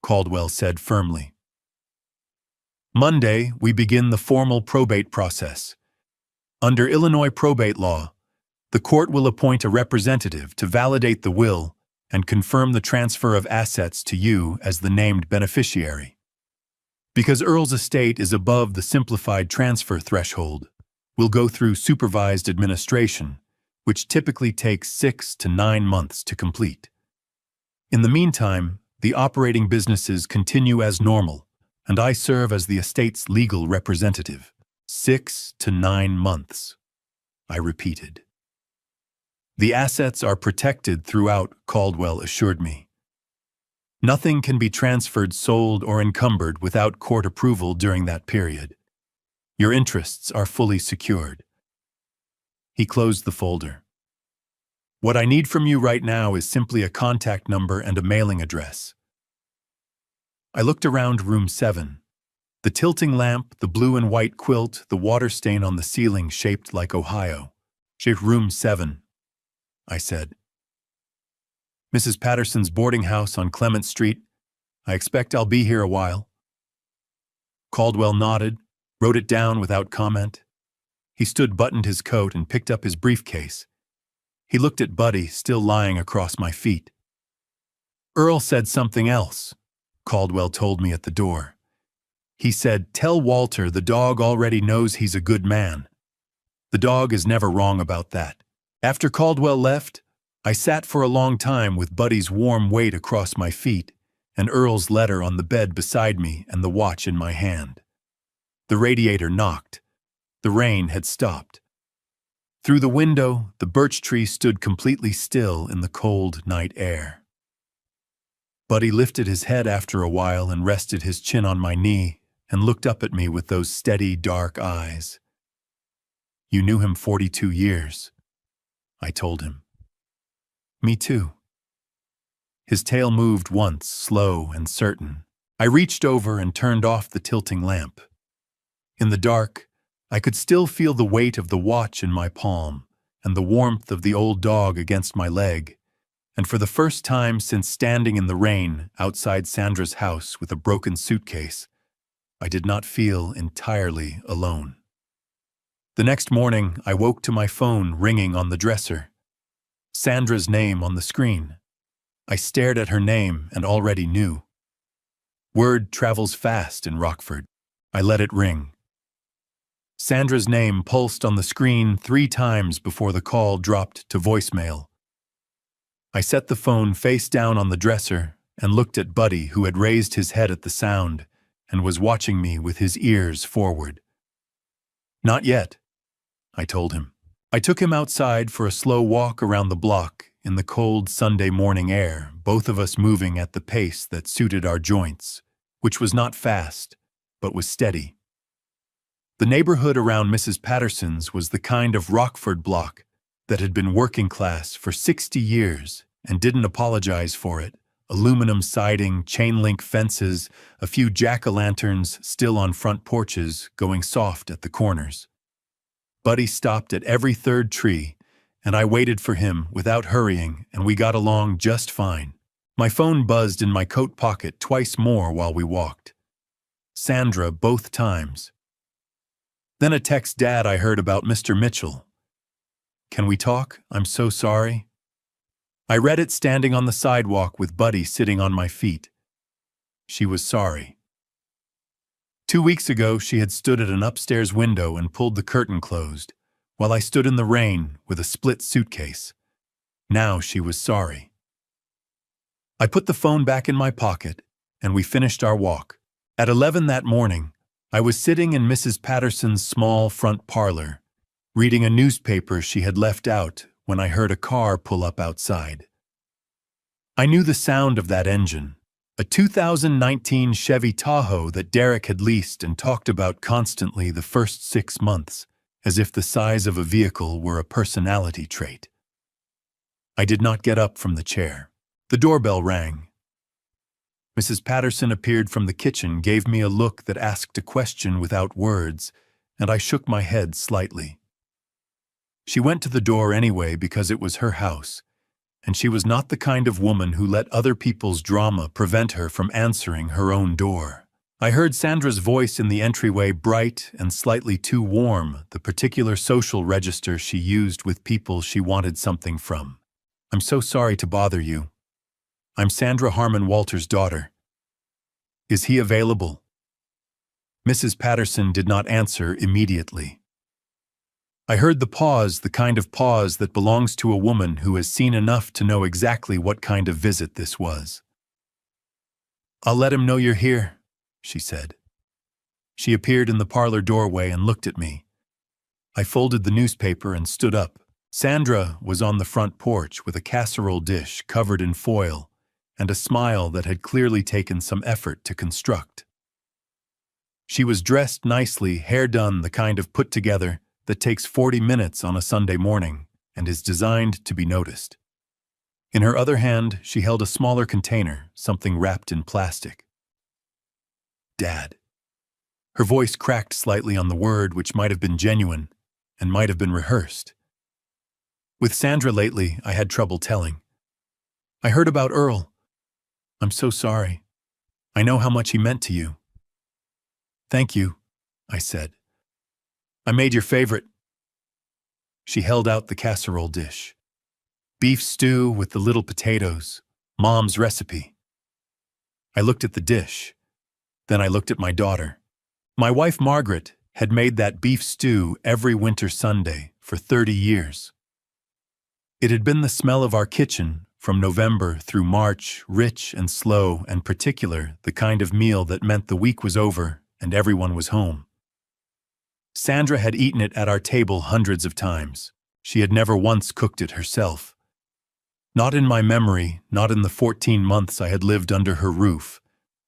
[SPEAKER 1] Caldwell said firmly. "Monday, we begin the formal probate process. Under Illinois probate law, the court will appoint a representative to validate the will and confirm the transfer of assets to you as the named beneficiary. Because Earl's estate is above the simplified transfer threshold, we'll go through supervised administration, which typically takes 6 to 9 months to complete. In the meantime, the operating businesses continue as normal, and I serve as the estate's legal representative. 6 to 9 months, I repeated. The assets are protected throughout, Caldwell assured me. Nothing can be transferred, sold, or encumbered without court approval during that period. Your interests are fully secured. He closed the folder. What I need from you right now is simply a contact number and a mailing address. I looked around room 7. The tilting lamp, the blue and white quilt, the water stain on the ceiling shaped like Ohio. Room 7, I said. Mrs. Patterson's boarding house on Clement Street. I expect I'll be here a while. Caldwell nodded, wrote it down without comment. He buttoned his coat and picked up his briefcase. He looked at Buddy, still lying across my feet. Earl said something else, Caldwell told me at the door. He said, "Tell Walter the dog already knows he's a good man." The dog is never wrong about that. After Caldwell left, I sat for a long time with Buddy's warm weight across my feet and Earl's letter on the bed beside me and the watch in my hand. The radiator knocked. The rain had stopped. Through the window, the birch tree stood completely still in the cold night air. Buddy lifted his head after a while and rested his chin on my knee and looked up at me with those steady, dark eyes. "You knew him 42 years, I told him. "Me too." His tail moved once, slow and certain. I reached over and turned off the tilting lamp. In the dark, I could still feel the weight of the watch in my palm and the warmth of the old dog against my leg, and for the first time since standing in the rain outside Sandra's house with a broken suitcase, I did not feel entirely alone. The next morning, I woke to my phone ringing on the dresser. Sandra's name on the screen. I stared at her name and already knew. Word travels fast in Rockford. I let it ring. Sandra's name pulsed on the screen 3 times before the call dropped to voicemail. I set the phone face down on the dresser and looked at Buddy, who had raised his head at the sound and was watching me with his ears forward. "Not yet," I told him. I took him outside for a slow walk around the block in the cold Sunday morning air, both of us moving at the pace that suited our joints, which was not fast, but was steady. The neighborhood around Mrs. Patterson's was the kind of Rockford block that had been working class for 60 years and didn't apologize for it. Aluminum siding, chain-link fences, a few jack-o'-lanterns still on front porches going soft at the corners. Buddy stopped at every third tree, and I waited for him without hurrying, and we got along just fine. My phone buzzed in my coat pocket twice more while we walked. Sandra both times. Then a text Dad I heard about Mr. Mitchell. "Can we talk? I'm so sorry." I read it standing on the sidewalk with Buddy sitting on my feet. She was sorry. 2 weeks ago, she had stood at an upstairs window and pulled the curtain closed, while I stood in the rain with a split suitcase. Now she was sorry. I put the phone back in my pocket, and we finished our walk. At 11 that morning, I was sitting in Mrs. Patterson's small front parlor, reading a newspaper she had left out when I heard a car pull up outside. I knew the sound of that engine, a 2019 Chevy Tahoe that Derek had leased and talked about constantly the first 6 months, as if the size of a vehicle were a personality trait. I did not get up from the chair. The doorbell rang. Mrs. Patterson appeared from the kitchen, gave me a look that asked a question without words, and I shook my head slightly. She went to the door anyway because it was her house, and she was not the kind of woman who let other people's drama prevent her from answering her own door. I heard Sandra's voice in the entryway, bright and slightly too warm, the particular social register she used with people she wanted something from. "I'm so sorry to bother you. I'm Sandra Harmon Walter's daughter. Is he available?" Mrs. Patterson did not answer immediately. I heard the pause, the kind of pause that belongs to a woman who has seen enough to know exactly what kind of visit this was. "I'll let him know you're here," she said. She appeared in the parlor doorway and looked at me. I folded the newspaper and stood up. Sandra was on the front porch with a casserole dish covered in foil and a smile that had clearly taken some effort to construct. She was dressed nicely, hair done, the kind of put together that takes 40 minutes on a Sunday morning and is designed to be noticed. In her other hand, she held a smaller container, something wrapped in plastic. "Dad." Her voice cracked slightly on the word, which might have been genuine and might have been rehearsed. With Sandra lately, I had trouble telling. "I heard about Earl. I'm so sorry. I know how much he meant to you." "Thank you," I said. "I made your favorite." She held out the casserole dish. Beef stew with the little potatoes, Mom's recipe. I looked at the dish. Then I looked at my daughter. My wife Margaret had made that beef stew every winter Sunday for 30 years. It had been the smell of our kitchen from November through March, rich and slow and particular, the kind of meal that meant the week was over and everyone was home. Sandra had eaten it at our table hundreds of times. She had never once cooked it herself. Not in my memory, not in the 14 months I had lived under her roof,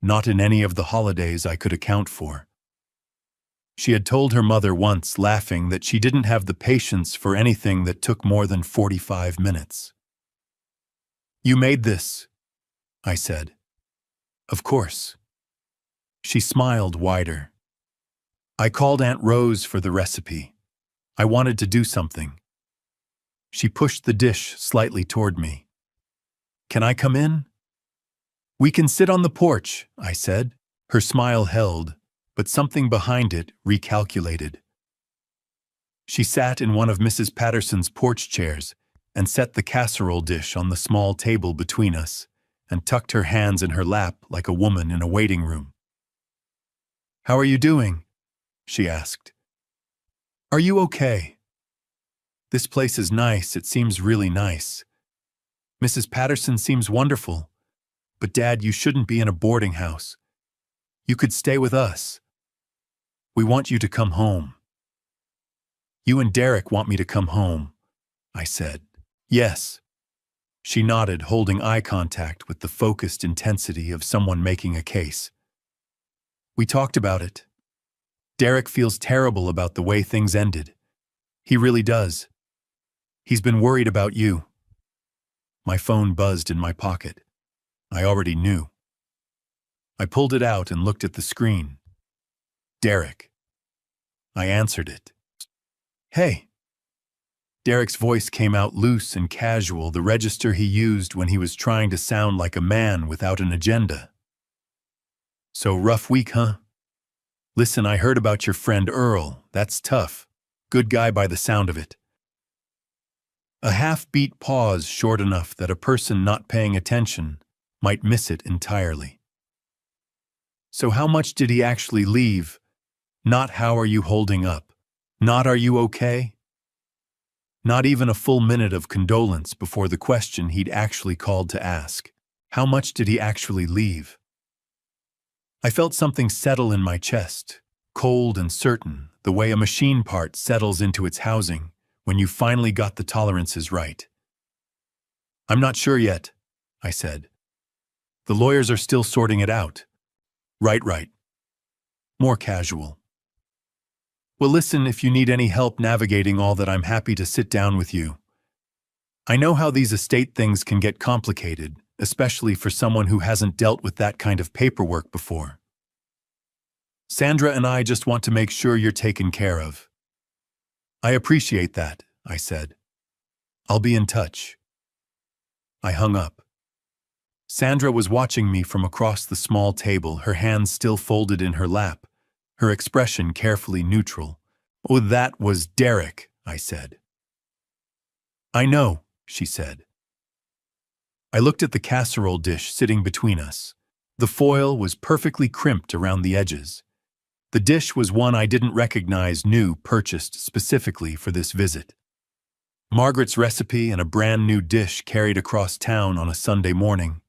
[SPEAKER 1] not in any of the holidays I could account for. She had told her mother once, laughing, that she didn't have the patience for anything that took more than 45 minutes. "You made this," I said. "Of course." She smiled wider. "I called Aunt Rose for the recipe. I wanted to do something." She pushed the dish slightly toward me. "Can I come in?" "We can sit on the porch," I said. Her smile held, but something behind it recalculated. She sat in one of Mrs. Patterson's porch chairs and set the casserole dish on the small table between us and tucked her hands in her lap like a woman in a waiting room. "How are you doing?" she asked. "Are you okay?" "This place is nice. It seems really nice. Mrs. Patterson seems wonderful. But Dad, you shouldn't be in a boarding house. You could stay with us. We want you to come home." "You and Derek want me to come home," I said. "Yes." She nodded, holding eye contact with the focused intensity of someone making a case. "We talked about it. Derek feels terrible about the way things ended. He really does. He's been worried about you." My phone buzzed in my pocket. I already knew. I pulled it out and looked at the screen. "Derek." I answered it. "Hey." Derek's voice came out loose and casual, the register he used when he was trying to sound like a man without an agenda. "So rough week, huh? Listen, I heard about your friend Earl. That's tough. Good guy by the sound of it." A half-beat pause short enough that a person not paying attention might miss it entirely. "So how much did he actually leave? Not how are you holding up? Not are you okay?" Not even a full minute of condolence before the question he'd actually called to ask. How much did he actually leave? I felt something settle in my chest, cold and certain, the way a machine part settles into its housing when you finally got the tolerances right. "I'm not sure yet," I said. "The lawyers are still sorting it out." Right. More casual. "Well, listen, if you need any help navigating all that, I'm happy to sit down with you. I know how these estate things can get complicated, especially for someone who hasn't dealt with that kind of paperwork before. Sandra and I just want to make sure you're taken care of." "I appreciate that," I said. "I'll be in touch." I hung up. Sandra was watching me from across the small table, her hands still folded in her lap, her expression carefully neutral. "Oh, that was Derek," I said. "I know," she said. I looked at the casserole dish sitting between us. The foil was perfectly crimped around the edges. The dish was one I didn't recognize, new, purchased specifically for this visit. Margaret's recipe and a brand new dish carried across town on a Sunday morning.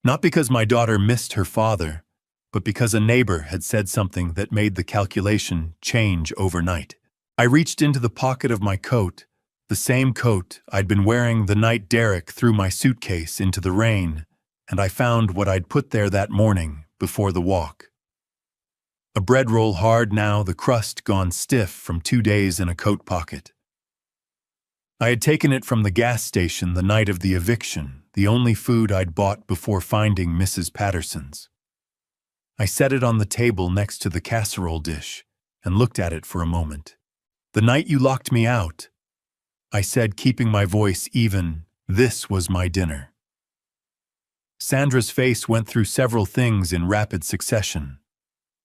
[SPEAKER 1] Not because my daughter missed her father, but because a neighbor had said something that made the calculation change overnight. I reached into the pocket of my coat, the same coat I'd been wearing the night Derek threw my suitcase into the rain, and I found what I'd put there that morning before the walk. A bread roll, hard now, the crust gone stiff from 2 days in a coat pocket. I had taken it from the gas station the night of the eviction, the only food I'd bought before finding Mrs. Patterson's. I set it on the table next to the casserole dish and looked at it for a moment. "The night you locked me out," I said, keeping my voice even, "this was my dinner." Sandra's face went through several things in rapid succession.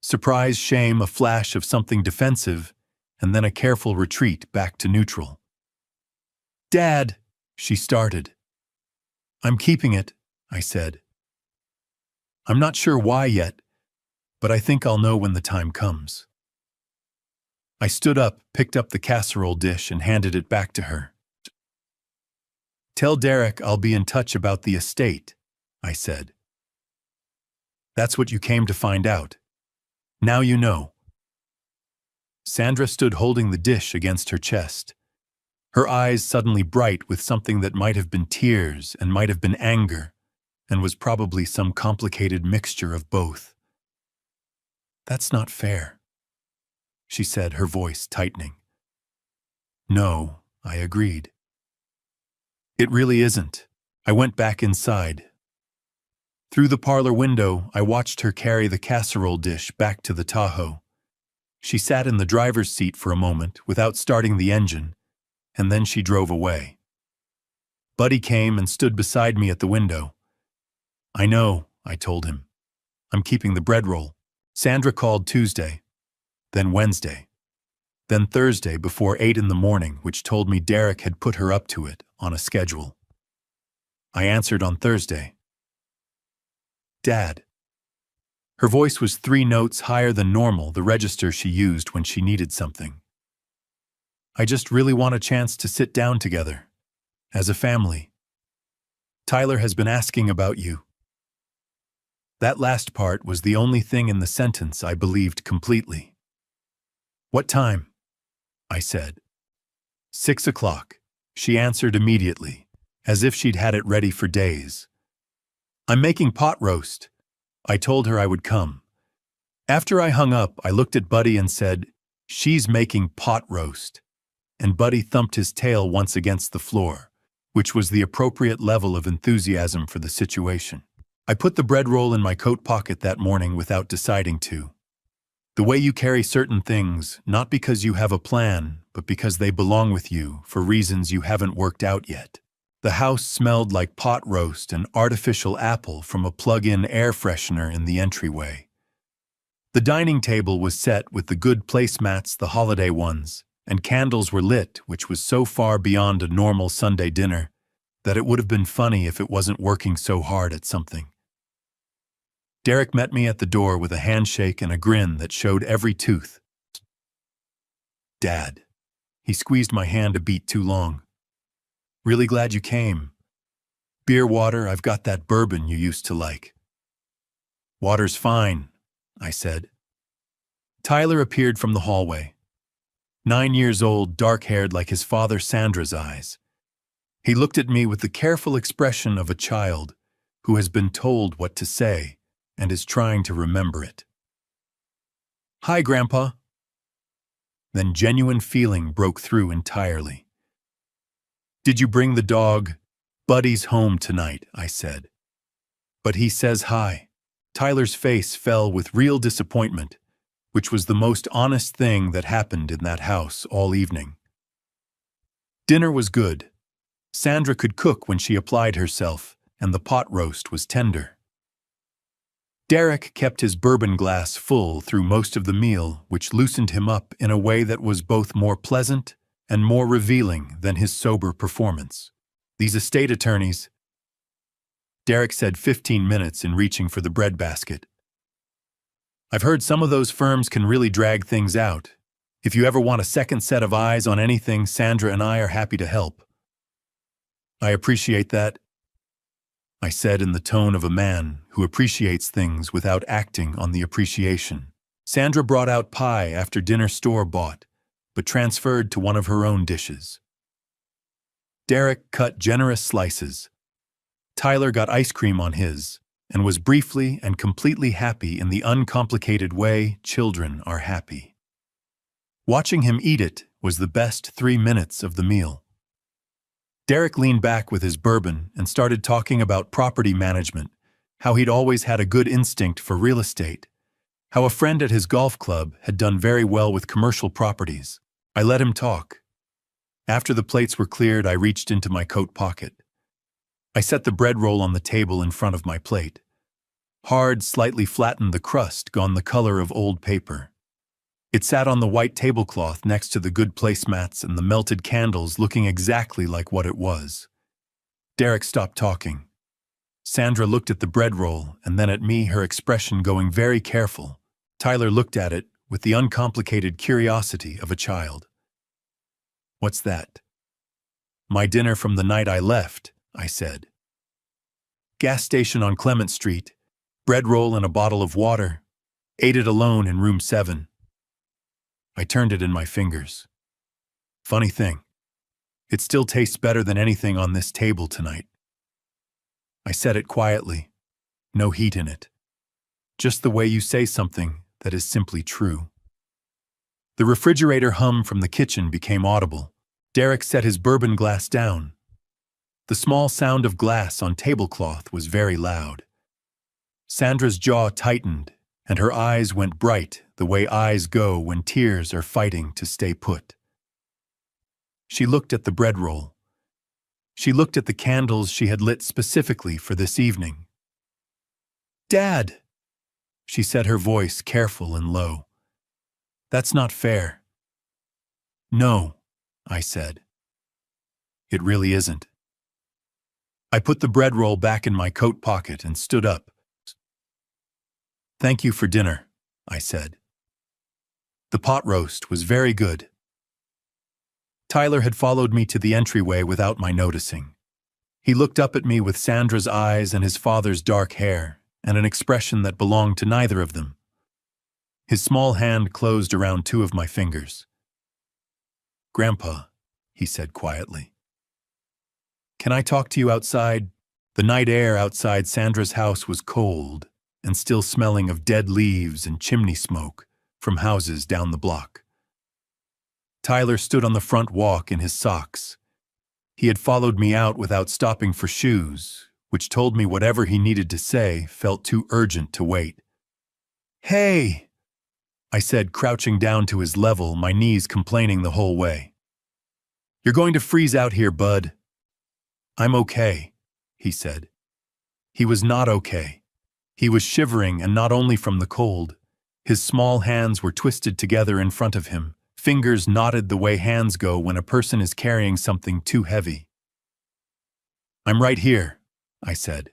[SPEAKER 1] Surprise, shame, a flash of something defensive, and then a careful retreat back to neutral. "Dad," she started. "I'm keeping it," I said. I'm not sure why yet, but I think I'll know when the time comes. I stood up, picked up the casserole dish, and handed it back to her. Tell Derek I'll be in touch about the estate, I said. That's what you came to find out. Now you know. Sandra stood holding the dish against her chest, her eyes suddenly bright with something that might have been tears and might have been anger, and was probably some complicated mixture of both. That's not fair, she said, her voice tightening. No, I agreed. It really isn't. I went back inside. Through the parlor window, I watched her carry the casserole dish back to the Tahoe. She sat in the driver's seat for a moment without starting the engine, and then she drove away. Buddy came and stood beside me at the window. I know, I told him. I'm keeping the bread roll. Sandra called Tuesday, then Wednesday, then Thursday before 8 in the morning, which told me Derek had put her up to it on a schedule. I answered on Thursday. Dad. Her voice was 3 notes higher than normal, the register she used when she needed something. I just really want a chance to sit down together, as a family. Tyler has been asking about you. That last part was the only thing in the sentence I believed completely. What time? I said. 6 o'clock, she answered immediately, as if she'd had it ready for days. I'm making pot roast. I told her I would come. After I hung up, I looked at Buddy and said, She's making pot roast. And Buddy thumped his tail once against the floor, which was the appropriate level of enthusiasm for the situation. I put the bread roll in my coat pocket that morning without deciding to. The way you carry certain things, not because you have a plan, but because they belong with you for reasons you haven't worked out yet. The house smelled like pot roast and artificial apple from a plug-in air freshener in the entryway. The dining table was set with the good placemats, the holiday ones, and candles were lit, which was so far beyond a normal Sunday dinner that it would have been funny if it wasn't working so hard at something. Derek met me at the door with a handshake and a grin that showed every tooth. Dad. He squeezed my hand a beat too long. Really glad you came. Beer, water, I've got that bourbon you used to like. Water's fine, I said. Tyler appeared from the hallway. 9 years old, dark-haired like his father Sandra's eyes. He looked at me with the careful expression of a child who has been told what to say and is trying to remember it. Hi, Grandpa. Then genuine feeling broke through entirely. Did you bring the dog? Buddy's home tonight, I said. But he says hi. Tyler's face fell with real disappointment, which was the most honest thing that happened in that house all evening. Dinner was good. Sandra could cook when she applied herself, and the pot roast was tender. Derek kept his bourbon glass full through most of the meal, which loosened him up in a way that was both more pleasant and more revealing than his sober performance. These estate attorneys, Derek said 15 minutes in reaching for the bread basket. I've heard some of those firms can really drag things out. If you ever want a second set of eyes on anything, Sandra and I are happy to help. I appreciate that, I said in the tone of a man who appreciates things without acting on the appreciation. Sandra brought out pie after dinner store-bought, but transferred to one of her own dishes. Derek cut generous slices. Tyler got ice cream on his, and was briefly and completely happy in the uncomplicated way children are happy. Watching him eat it was the best 3 minutes of the meal. Derek leaned back with his bourbon and started talking about property management, how he'd always had a good instinct for real estate, how a friend at his golf club had done very well with commercial properties. I let him talk. After the plates were cleared, I reached into my coat pocket. I set the bread roll on the table in front of my plate. Hard, slightly flattened, the crust gone the color of old paper. It sat on the white tablecloth next to the good placemats and the melted candles looking exactly like what it was. Derek stopped talking. Sandra looked at the bread roll and then at me, her expression going very careful. Tyler looked at it with the uncomplicated curiosity of a child. "What's that?" "My dinner from the night I left," I said. "Gas station on Clement Street, bread roll and a bottle of water. Ate it alone in room 7. I turned it in my fingers. Funny thing, it still tastes better than anything on this table tonight. I said it quietly, no heat in it. Just the way you say something that is simply true. The refrigerator hum from the kitchen became audible. Derek set his bourbon glass down. The small sound of glass on tablecloth was very loud. Sandra's jaw tightened, and her eyes went bright the way eyes go when tears are fighting to stay put. She looked at the bread roll. She looked at the candles she had lit specifically for this evening. "Dad," she said, her voice careful and low. "That's not fair." "No," I said. "It really isn't." I put the bread roll back in my coat pocket and stood up. "Thank you for dinner," I said. "The pot roast was very good." Tyler had followed me to the entryway without my noticing. He looked up at me with Sandra's eyes and his father's dark hair, and an expression that belonged to neither of them. His small hand closed around 2 of my fingers. "Grandpa," he said quietly, "can I talk to you outside?" The night air outside Sandra's house was cold and still smelling of dead leaves and chimney smoke from houses down the block. Tyler stood on the front walk in his socks. He had followed me out without stopping for shoes, which told me whatever he needed to say felt too urgent to wait. "Hey!" I said, crouching down to his level, my knees complaining the whole way. "You're going to freeze out here, bud." "I'm okay," he said. He was not okay. He was shivering, and not only from the cold. His small hands were twisted together in front of him, fingers knotted the way hands go when a person is carrying something too heavy. "I'm right here," I said.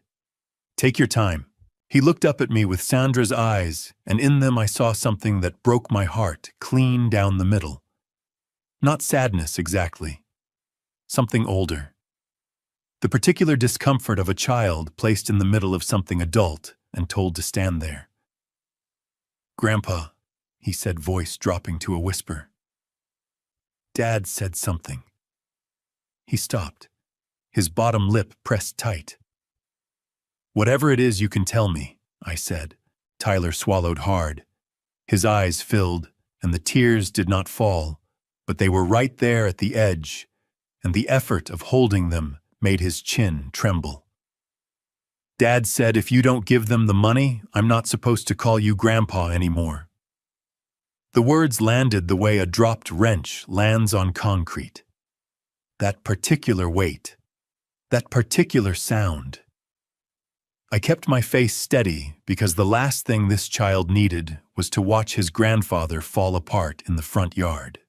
[SPEAKER 1] "Take your time." He looked up at me with Sandra's eyes, and in them I saw something that broke my heart clean down the middle. Not sadness exactly. Something older. The particular discomfort of a child placed in the middle of something adult and told to stand there. "Grandpa," he said, voice dropping to a whisper. "Dad said something." He stopped, his bottom lip pressed tight. "Whatever it is, you can tell me," I said. Tyler swallowed hard. His eyes filled, and the tears did not fall, but they were right there at the edge, and the effort of holding them made his chin tremble. "Dad said if you don't give them the money, I'm not supposed to call you Grandpa anymore." The words landed the way a dropped wrench lands on concrete. That particular weight, that particular sound. I kept my face steady because the last thing this child needed was to watch his grandfather fall apart in the front yard.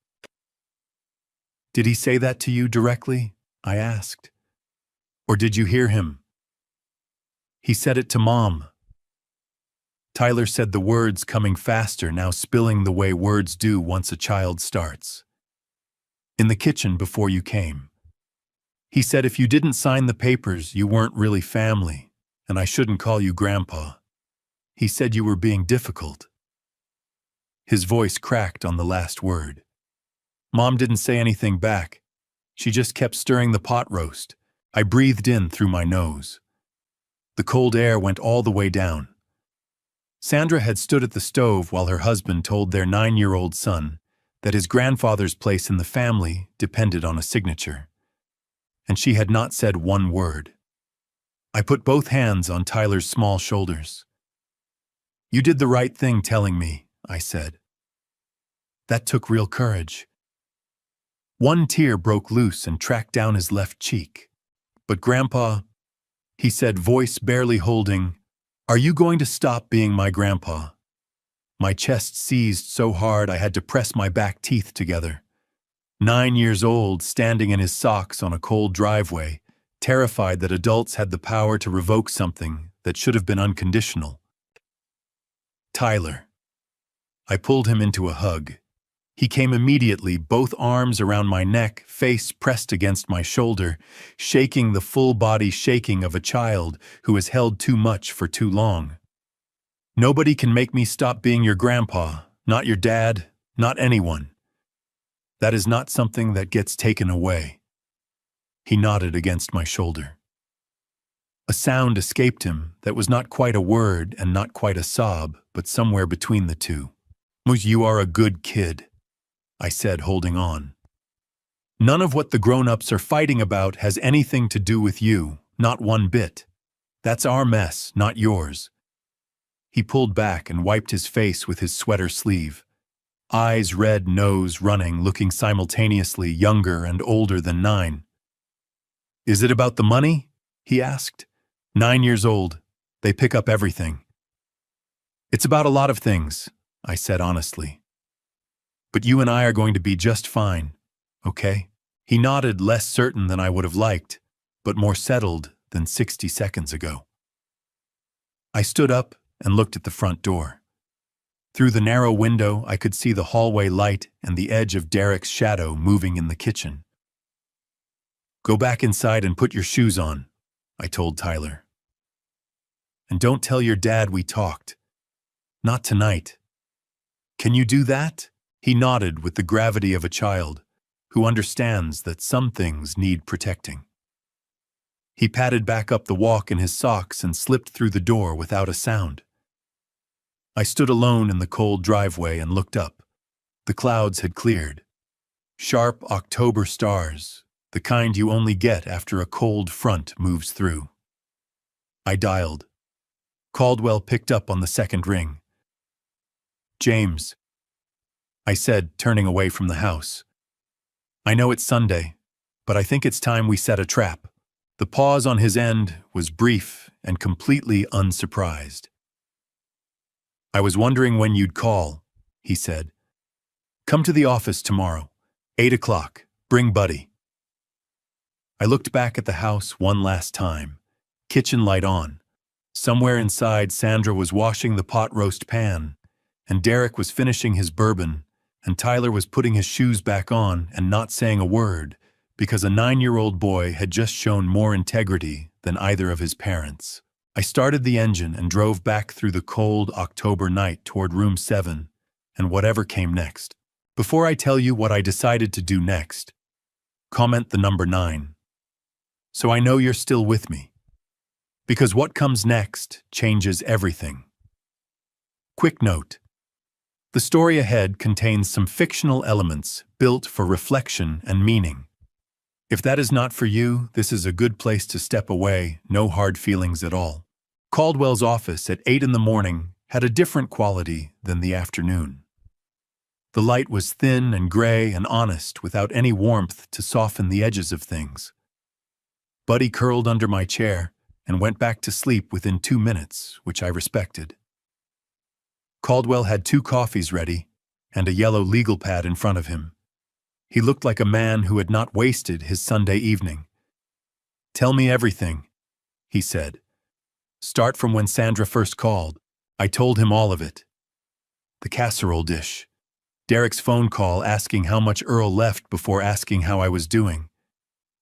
[SPEAKER 1] "Did he say that to you directly?" I asked. "Or did you hear him?" "He said it to Mom." Tyler said the words coming faster, now spilling the way words do once a child starts. "In the kitchen before you came. He said if you didn't sign the papers, you weren't really family, and I shouldn't call you Grandpa. He said you were being difficult." His voice cracked on the last word. Mom didn't say anything back. She just kept stirring the pot roast. I breathed in through my nose. The cold air went all the way down. Sandra had stood at the stove while her husband told their 9-year-old son that his grandfather's place in the family depended on a signature. And she had not said one word. I put both hands on Tyler's small shoulders. "You did the right thing telling me," I said. That took real courage. One tear broke loose and tracked down his left cheek. "But Grandpa," he said, voice barely holding, "are you going to stop being my grandpa?" My chest seized so hard I had to press my back teeth together. 9 years old, standing in his socks on a cold driveway, terrified that adults had the power to revoke something that should have been unconditional. Tyler. I pulled him into a hug. He came immediately, both arms around my neck, face pressed against my shoulder, shaking the full body shaking of a child who has held too much for too long. Nobody can make me stop being your grandpa, not your dad, not anyone. That is not something that gets taken away. He nodded against my shoulder. A sound escaped him that was not quite a word and not quite a sob, but somewhere between the two. You are a good kid, I said, holding on. None of what the grown-ups are fighting about has anything to do with you, not one bit. That's our mess, not yours. He pulled back and wiped his face with his sweater sleeve. Eyes red, nose running, looking simultaneously younger and older than 9. Is it about the money? He asked. 9 years old. They pick up everything. It's about a lot of things, I said honestly. But you and I are going to be just fine, okay? He nodded, less certain than I would have liked, but more settled than 60 seconds ago. I stood up and looked at the front door. Through the narrow window, I could see the hallway light and the edge of Derek's shadow moving in the kitchen. Go back inside and put your shoes on, I told Tyler. And don't tell your dad we talked. Not tonight. Can you do that? He nodded with the gravity of a child who understands that some things need protecting. He padded back up the walk in his socks and slipped through the door without a sound. I stood alone in the cold driveway and looked up. The clouds had cleared. Sharp October stars, the kind you only get after a cold front moves through. I dialed. Caldwell picked up on the second ring. James, I said, turning away from the house. I know it's Sunday, but I think it's time we set a trap. The pause on his end was brief and completely unsurprised. I was wondering when you'd call, he said. Come to the office tomorrow, 8 o'clock. Bring Buddy. I looked back at the house one last time, kitchen light on. Somewhere inside, Sandra was washing the pot roast pan, and Derek was finishing his bourbon, and Tyler was putting his shoes back on and not saying a word because a 9-year-old boy had just shown more integrity than either of his parents. I started the engine and drove back through the cold October night toward room 7 and whatever came next. Before I tell you what I decided to do next, comment the number 9. So I know you're still with me. Because what comes next changes everything. Quick note. The story ahead contains some fictional elements built for reflection and meaning. If that is not for you, this is a good place to step away, no hard feelings at all. Caldwell's office at 8 in the morning had a different quality than the afternoon. The light was thin and gray and honest without any warmth to soften the edges of things. Buddy curled under my chair and went back to sleep within 2 minutes, which I respected. Caldwell had 2 coffees ready and a yellow legal pad in front of him. He looked like a man who had not wasted his Sunday evening. Tell me everything, he said. Start from when Sandra first called. I told him all of it. The casserole dish. Derek's phone call asking how much Earl left before asking how I was doing.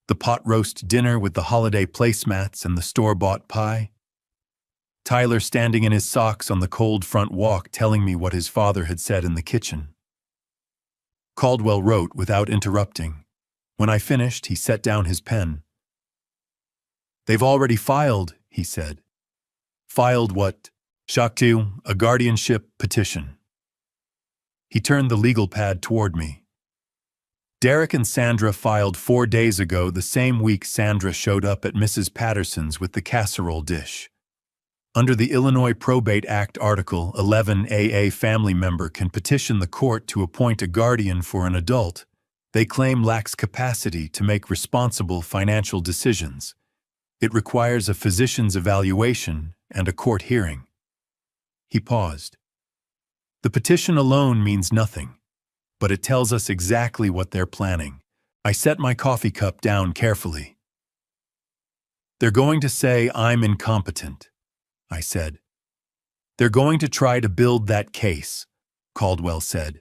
[SPEAKER 1] The pot roast dinner with the holiday placemats and the store-bought pie. Tyler standing in his socks on the cold front walk telling me what his father had said in the kitchen. Caldwell wrote without interrupting. When I finished, he set down his pen. They've already filed, he said. Filed what? Shakti, a guardianship petition. He turned the legal pad toward me. Derek and Sandra filed 4 days ago, the same week Sandra showed up at Mrs. Patterson's with the casserole dish. Under the Illinois Probate Act Article 11A, a family member can petition the court to appoint a guardian for an adult they claim lacks capacity to make responsible financial decisions. It requires a physician's evaluation and a court hearing. He paused. The petition alone means nothing, but it tells us exactly what they're planning. I set my coffee cup down carefully. They're going to say I'm incompetent, I said. They're going to try to build that case, Caldwell said.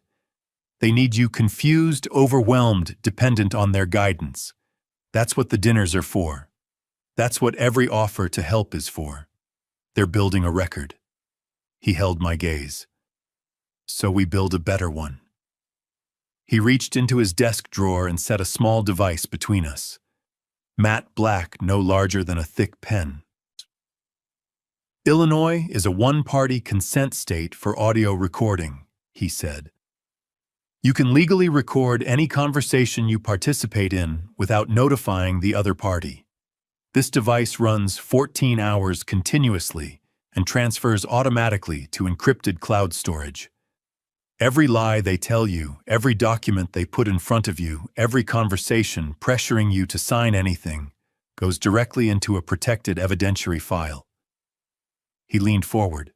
[SPEAKER 1] They need you confused, overwhelmed, dependent on their guidance. That's what the dinners are for. That's what every offer to help is for. They're building a record. He held my gaze. So we build a better one. He reached into his desk drawer and set a small device between us. Matte black, no larger than a thick pen. Illinois is a one-party consent state for audio recording, he said. You can legally record any conversation you participate in without notifying the other party. This device runs 14 hours continuously and transfers automatically to encrypted cloud storage. Every lie they tell you, every document they put in front of you, every conversation pressuring you to sign anything, goes directly into a protected evidentiary file. He leaned forward.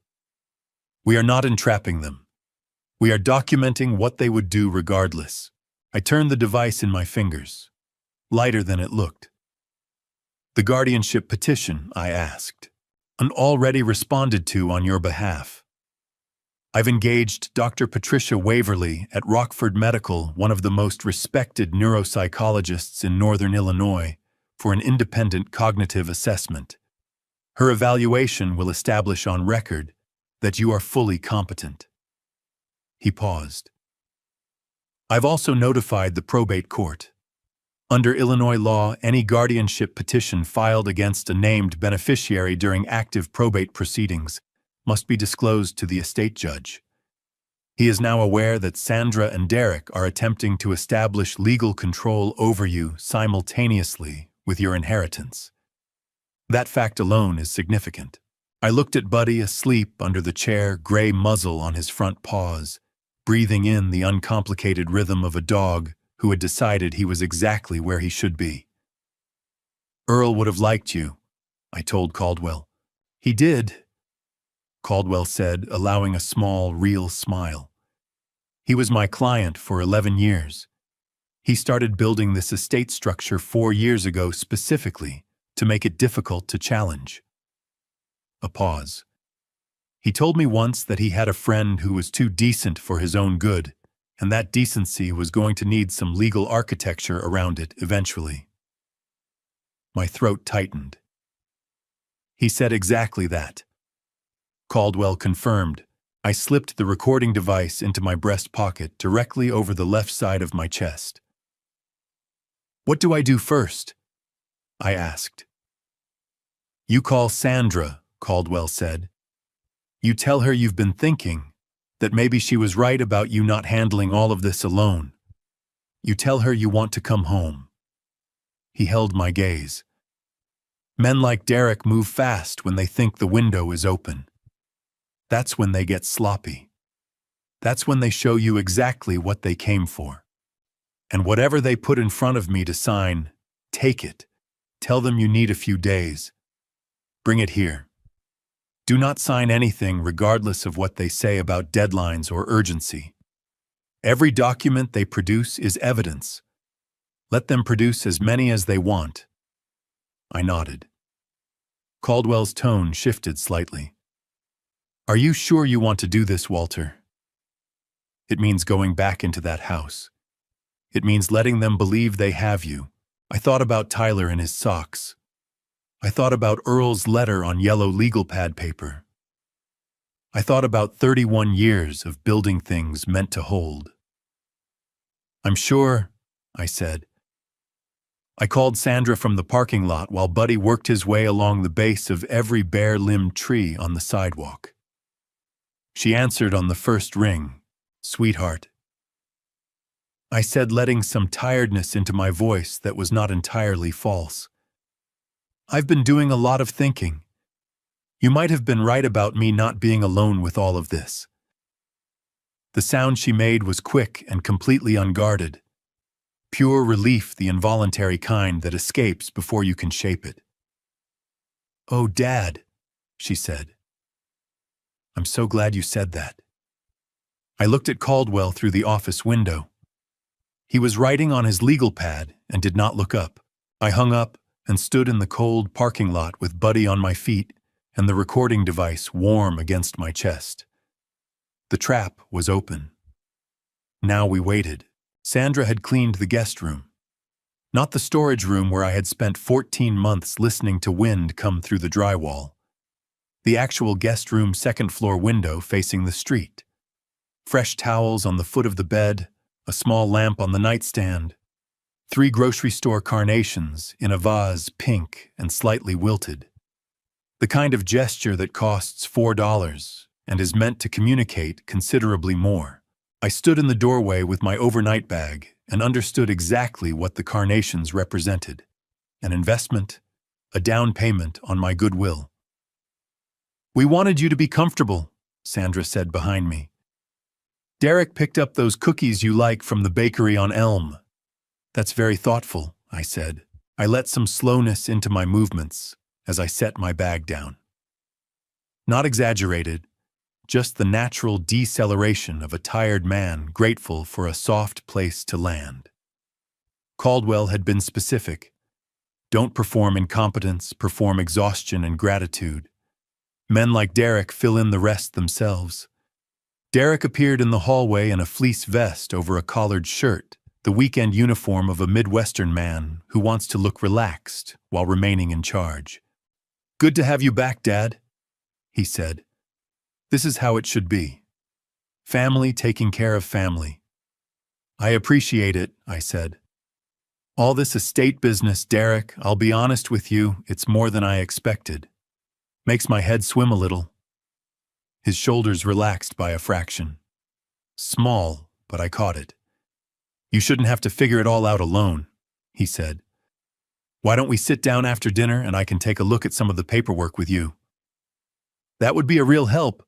[SPEAKER 1] We are not entrapping them. We are documenting what they would do regardless. I turned the device in my fingers, lighter than it looked. The guardianship petition, I asked, and already responded to on your behalf. I've engaged Dr. Patricia Waverly at Rockford Medical, one of the most respected neuropsychologists in Northern Illinois, for an independent cognitive assessment. Her evaluation will establish on record that you are fully competent. He paused. I've also notified the probate court. Under Illinois law, any guardianship petition filed against a named beneficiary during active probate proceedings must be disclosed to the estate judge. He is now aware that Sandra and Derek are attempting to establish legal control over you simultaneously with your inheritance. That fact alone is significant. I looked at Buddy asleep under the chair, gray muzzle on his front paws, breathing in the uncomplicated rhythm of a dog who had decided he was exactly where he should be. Earl would have liked you, I told Caldwell. He did, Caldwell said, allowing a small, real smile. He was my client for 11 years. He started building this estate structure 4 years ago specifically to make it difficult to challenge. A pause. He told me once that he had a friend who was too decent for his own good, and that decency was going to need some legal architecture around it eventually. My throat tightened. He said exactly that. Caldwell confirmed. I slipped the recording device into my breast pocket directly over the left side of my chest. What do I do first? I asked. You call Sandra, Caldwell said. You tell her you've been thinking, that maybe she was right about you not handling all of this alone. You tell her you want to come home. He held my gaze. Men like Derek move fast when they think the window is open. That's when they get sloppy. That's when they show you exactly what they came for. And whatever they put in front of me to sign, take it. Tell them you need a few days. Bring it here. Do not sign anything regardless of what they say about deadlines or urgency. Every document they produce is evidence. Let them produce as many as they want. I nodded. Caldwell's tone shifted slightly. Are you sure you want to do this, Walter? It means going back into that house. It means letting them believe they have you. I thought about Tyler and his socks. I thought about Earl's letter on yellow legal pad paper. I thought about 31 years of building things meant to hold. I'm sure, I said. I called Sandra from the parking lot while Buddy worked his way along the base of every bare-limbed tree on the sidewalk. She answered on the first ring, "Sweetheart." I said, letting some tiredness into my voice that was not entirely false. I've been doing a lot of thinking. You might have been right about me not being alone with all of this. The sound she made was quick and completely unguarded. Pure relief, the involuntary kind that escapes before you can shape it. "Oh, Dad," she said. "I'm so glad you said that." I looked at Caldwell through the office window. He was writing on his legal pad and did not look up. I hung up and stood in the cold parking lot with Buddy on my feet and the recording device warm against my chest. The trap was open. Now we waited. Sandra had cleaned the guest room. Not the storage room where I had spent 14 months listening to wind come through the drywall. The actual guest room second-floor window facing the street. Fresh towels on the foot of the bed, a small lamp on the nightstand, 3 grocery store carnations in a vase, pink and slightly wilted. The kind of gesture that costs $4 and is meant to communicate considerably more. I stood in the doorway with my overnight bag and understood exactly what the carnations represented. An investment, a down payment on my goodwill. "We wanted you to be comfortable," Sandra said behind me. "Derek picked up those cookies you like from the bakery on Elm." "That's very thoughtful," I said. I let some slowness into my movements as I set my bag down. Not exaggerated, just the natural deceleration of a tired man grateful for a soft place to land. Caldwell had been specific. Don't perform incompetence, perform exhaustion and gratitude. Men like Derek fill in the rest themselves. Derek appeared in the hallway in a fleece vest over a collared shirt, the weekend uniform of a Midwestern man who wants to look relaxed while remaining in charge. "Good to have you back, Dad," he said. "This is how it should be. Family taking care of family." "I appreciate it," I said. "All this estate business, Derek, I'll be honest with you, it's more than I expected. Makes my head swim a little." His shoulders relaxed by a fraction. Small, but I caught it. "You shouldn't have to figure it all out alone," he said. "Why don't we sit down after dinner and I can take a look at some of the paperwork with you?" "That would be a real help,"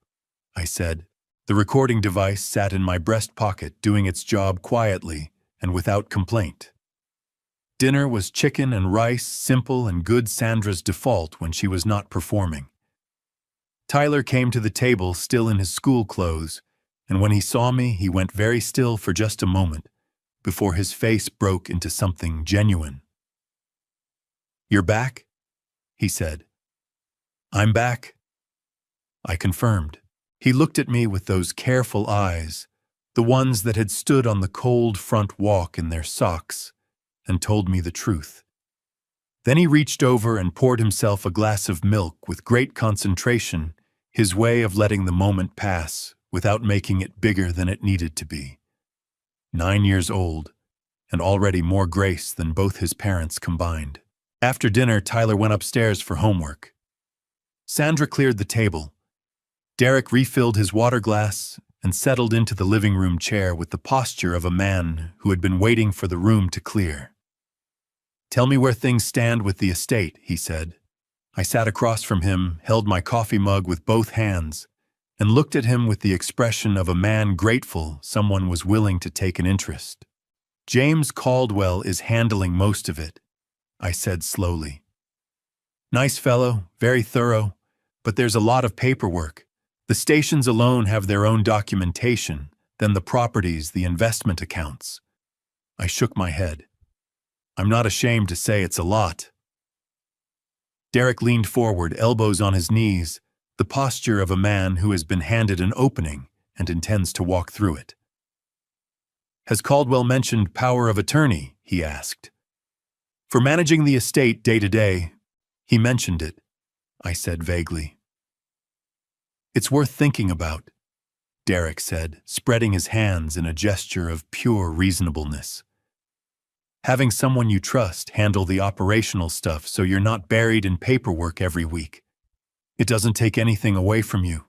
[SPEAKER 1] I said. The recording device sat in my breast pocket doing its job quietly and without complaint. Dinner was chicken and rice, simple and good, Sandra's default when she was not performing. Tyler came to the table still in his school clothes, and when he saw me, he went very still for just a moment before his face broke into something genuine. "You're back?" he said. "I'm back," I confirmed. He looked at me with those careful eyes, the ones that had stood on the cold front walk in their socks, and told me the truth. Then he reached over and poured himself a glass of milk with great concentration, his way of letting the moment pass without making it bigger than it needed to be. 9 years old, and already more grace than both his parents combined. After dinner, Tyler went upstairs for homework. Sandra cleared the table. Derek refilled his water glass and settled into the living room chair with the posture of a man who had been waiting for the room to clear. "Tell me where things stand with the estate," he said. I sat across from him, held my coffee mug with both hands, and looked at him with the expression of a man grateful someone was willing to take an interest. "James Caldwell is handling most of it," I said slowly. "Nice fellow, very thorough, but there's a lot of paperwork. The stations alone have their own documentation, then the properties, the investment accounts." I shook my head. "I'm not ashamed to say it's a lot." Derek leaned forward, elbows on his knees, the posture of a man who has been handed an opening and intends to walk through it. "Has Caldwell mentioned power of attorney?" he asked. "For managing the estate day to day, he mentioned it," I said vaguely. "It's worth thinking about," Derek said, spreading his hands in a gesture of pure reasonableness. "Having someone you trust handle the operational stuff so you're not buried in paperwork every week. It doesn't take anything away from you.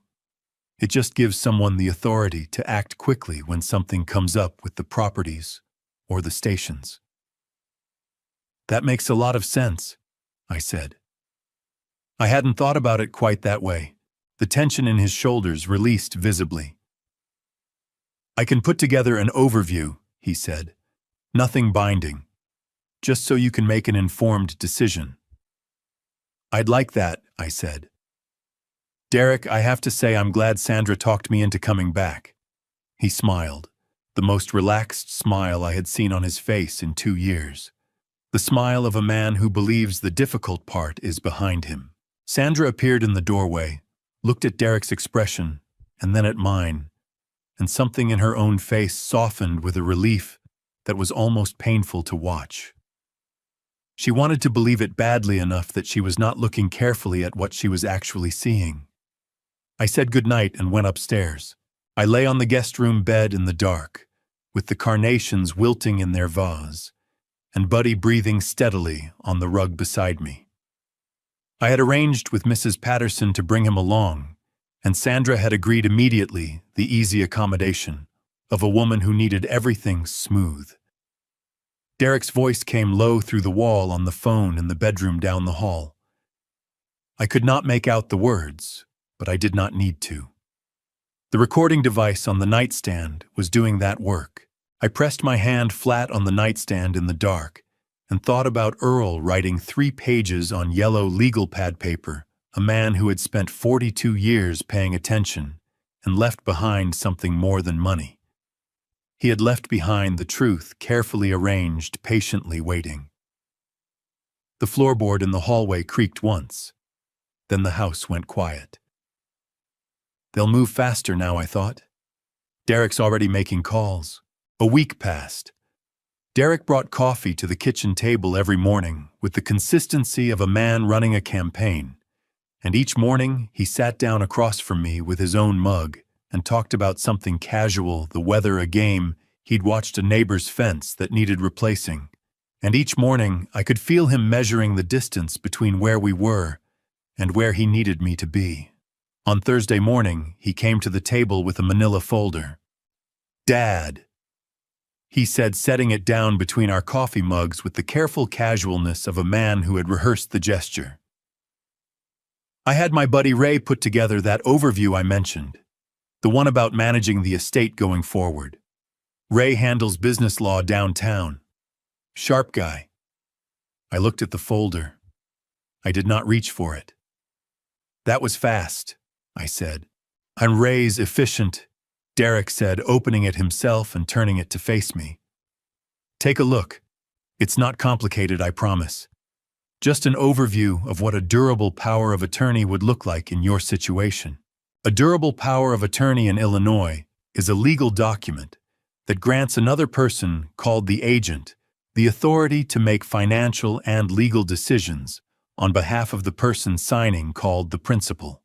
[SPEAKER 1] It just gives someone the authority to act quickly when something comes up with the properties or the stations." "That makes a lot of sense," I said. I hadn't thought about it quite that way. The tension in his shoulders released visibly. "I can put together an overview," he said. "Nothing binding. Just so you can make an informed decision." "I'd like that," I said. "Derek, I have to say I'm glad Sandra talked me into coming back." He smiled, the most relaxed smile I had seen on his face in 2 years. the smile of a man who believes the difficult part is behind him. Sandra appeared in the doorway, looked at Derek's expression, and then at mine, and something in her own face softened with a relief that was almost painful to watch. She wanted to believe it badly enough that she was not looking carefully at what she was actually seeing. I said goodnight and went upstairs. I lay on the guest room bed in the dark, with the carnations wilting in their vase, and Buddy breathing steadily on the rug beside me. I had arranged with Mrs. Patterson to bring him along, and Sandra had agreed immediately, the easy accommodation of a woman who needed everything smooth. Derek's voice came low through the wall on the phone in the bedroom down the hall. I could not make out the words, but I did not need to. The recording device on the nightstand was doing that work. I pressed my hand flat on the nightstand in the dark and thought about Earl writing 3 pages on yellow legal pad paper, a man who had spent 42 years paying attention and left behind something more than money. He had left behind the truth, carefully arranged, patiently waiting. The floorboard in the hallway creaked once. Then the house went quiet. They'll move faster now, I thought. Derek's already making calls. A week passed. Derek brought coffee to the kitchen table every morning with the consistency of a man running a campaign, and each morning he sat down across from me with his own mug and talked about something casual, the weather, a game, he'd watched a neighbor's fence that needed replacing, and each morning I could feel him measuring the distance between where we were and where he needed me to be. On Thursday morning, he came to the table with a manila folder. "Dad," he said, setting it down between our coffee mugs with the careful casualness of a man who had rehearsed the gesture. "I had my buddy Ray put together that overview I mentioned, the one about managing the estate going forward. Ray handles business law downtown. Sharp guy." I looked at the folder. I did not reach for it. "That was fast," I said. "And Ray's efficient," Derek said, opening it himself and turning it to face me. "Take a look. It's not complicated, I promise. Just an overview of what a durable power of attorney would look like in your situation. A durable power of attorney in Illinois is a legal document that grants another person, called the agent, the authority to make financial and legal decisions on behalf of the person signing, called the principal.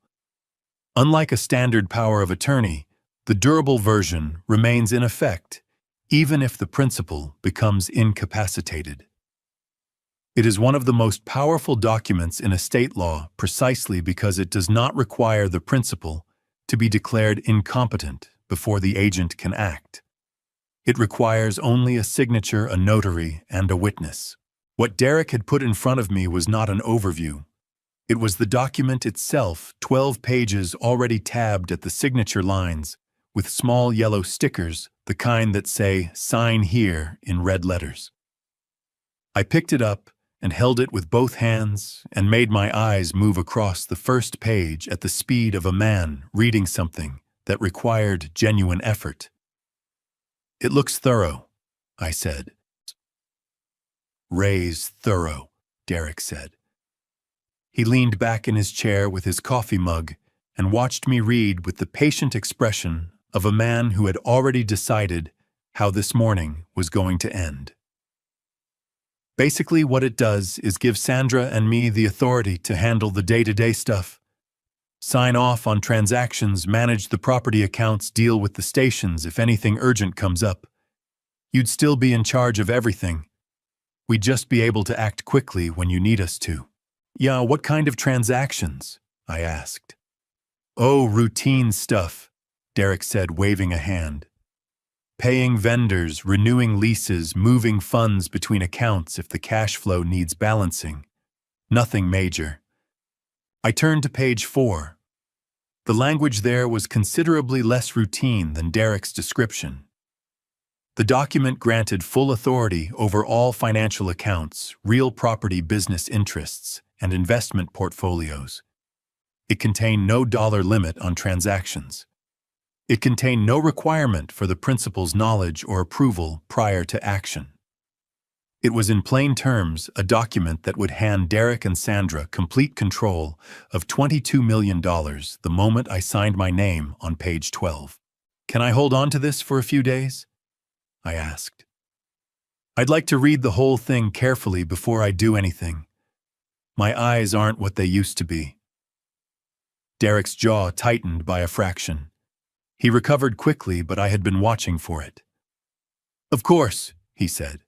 [SPEAKER 1] Unlike a standard power of attorney, the durable version remains in effect, even if the principal becomes incapacitated. It is one of the most powerful documents in estate law precisely because it does not require the principal to be declared incompetent before the agent can act. It requires only a signature, a notary, and a witness. What Derek had put in front of me was not an overview. It was the document itself, 12 pages already tabbed at the signature lines, with small yellow stickers, the kind that say, "Sign here," in red letters. I picked it up and held it with both hands and made my eyes move across the first page at the speed of a man reading something that required genuine effort. "It looks thorough," I said. "Ray's thorough," Derek said. He leaned back in his chair with his coffee mug and watched me read with the patient expression of a man who had already decided how this morning was going to end. Basically, what it does is give Sandra and me the authority to handle the day-to-day stuff. Sign off on transactions, manage the property accounts, deal with the stations if anything urgent comes up. You'd still be in charge of everything. We'd just be able to act quickly when you need us to." "Yeah, what kind of transactions?" I asked. "Oh, routine stuff," Derek said, waving a hand. "Paying vendors, renewing leases, moving funds between accounts if the cash flow needs balancing. Nothing major." I turned to page 4. The language there was considerably less routine than Derek's description. The document granted full authority over all financial accounts, real property business interests, and investment portfolios. It contained no dollar limit on transactions. It contained no requirement for the principal's knowledge or approval prior to action. It was in plain terms a document that would hand Derek and Sandra complete control of $22 million the moment I signed my name on page 12. "Can I hold on to this for a few days?" I asked. "I'd like to read the whole thing carefully before I do anything. My eyes aren't what they used to be." Derek's jaw tightened by a fraction. He recovered quickly, but I had been watching for it. "Of course," he said.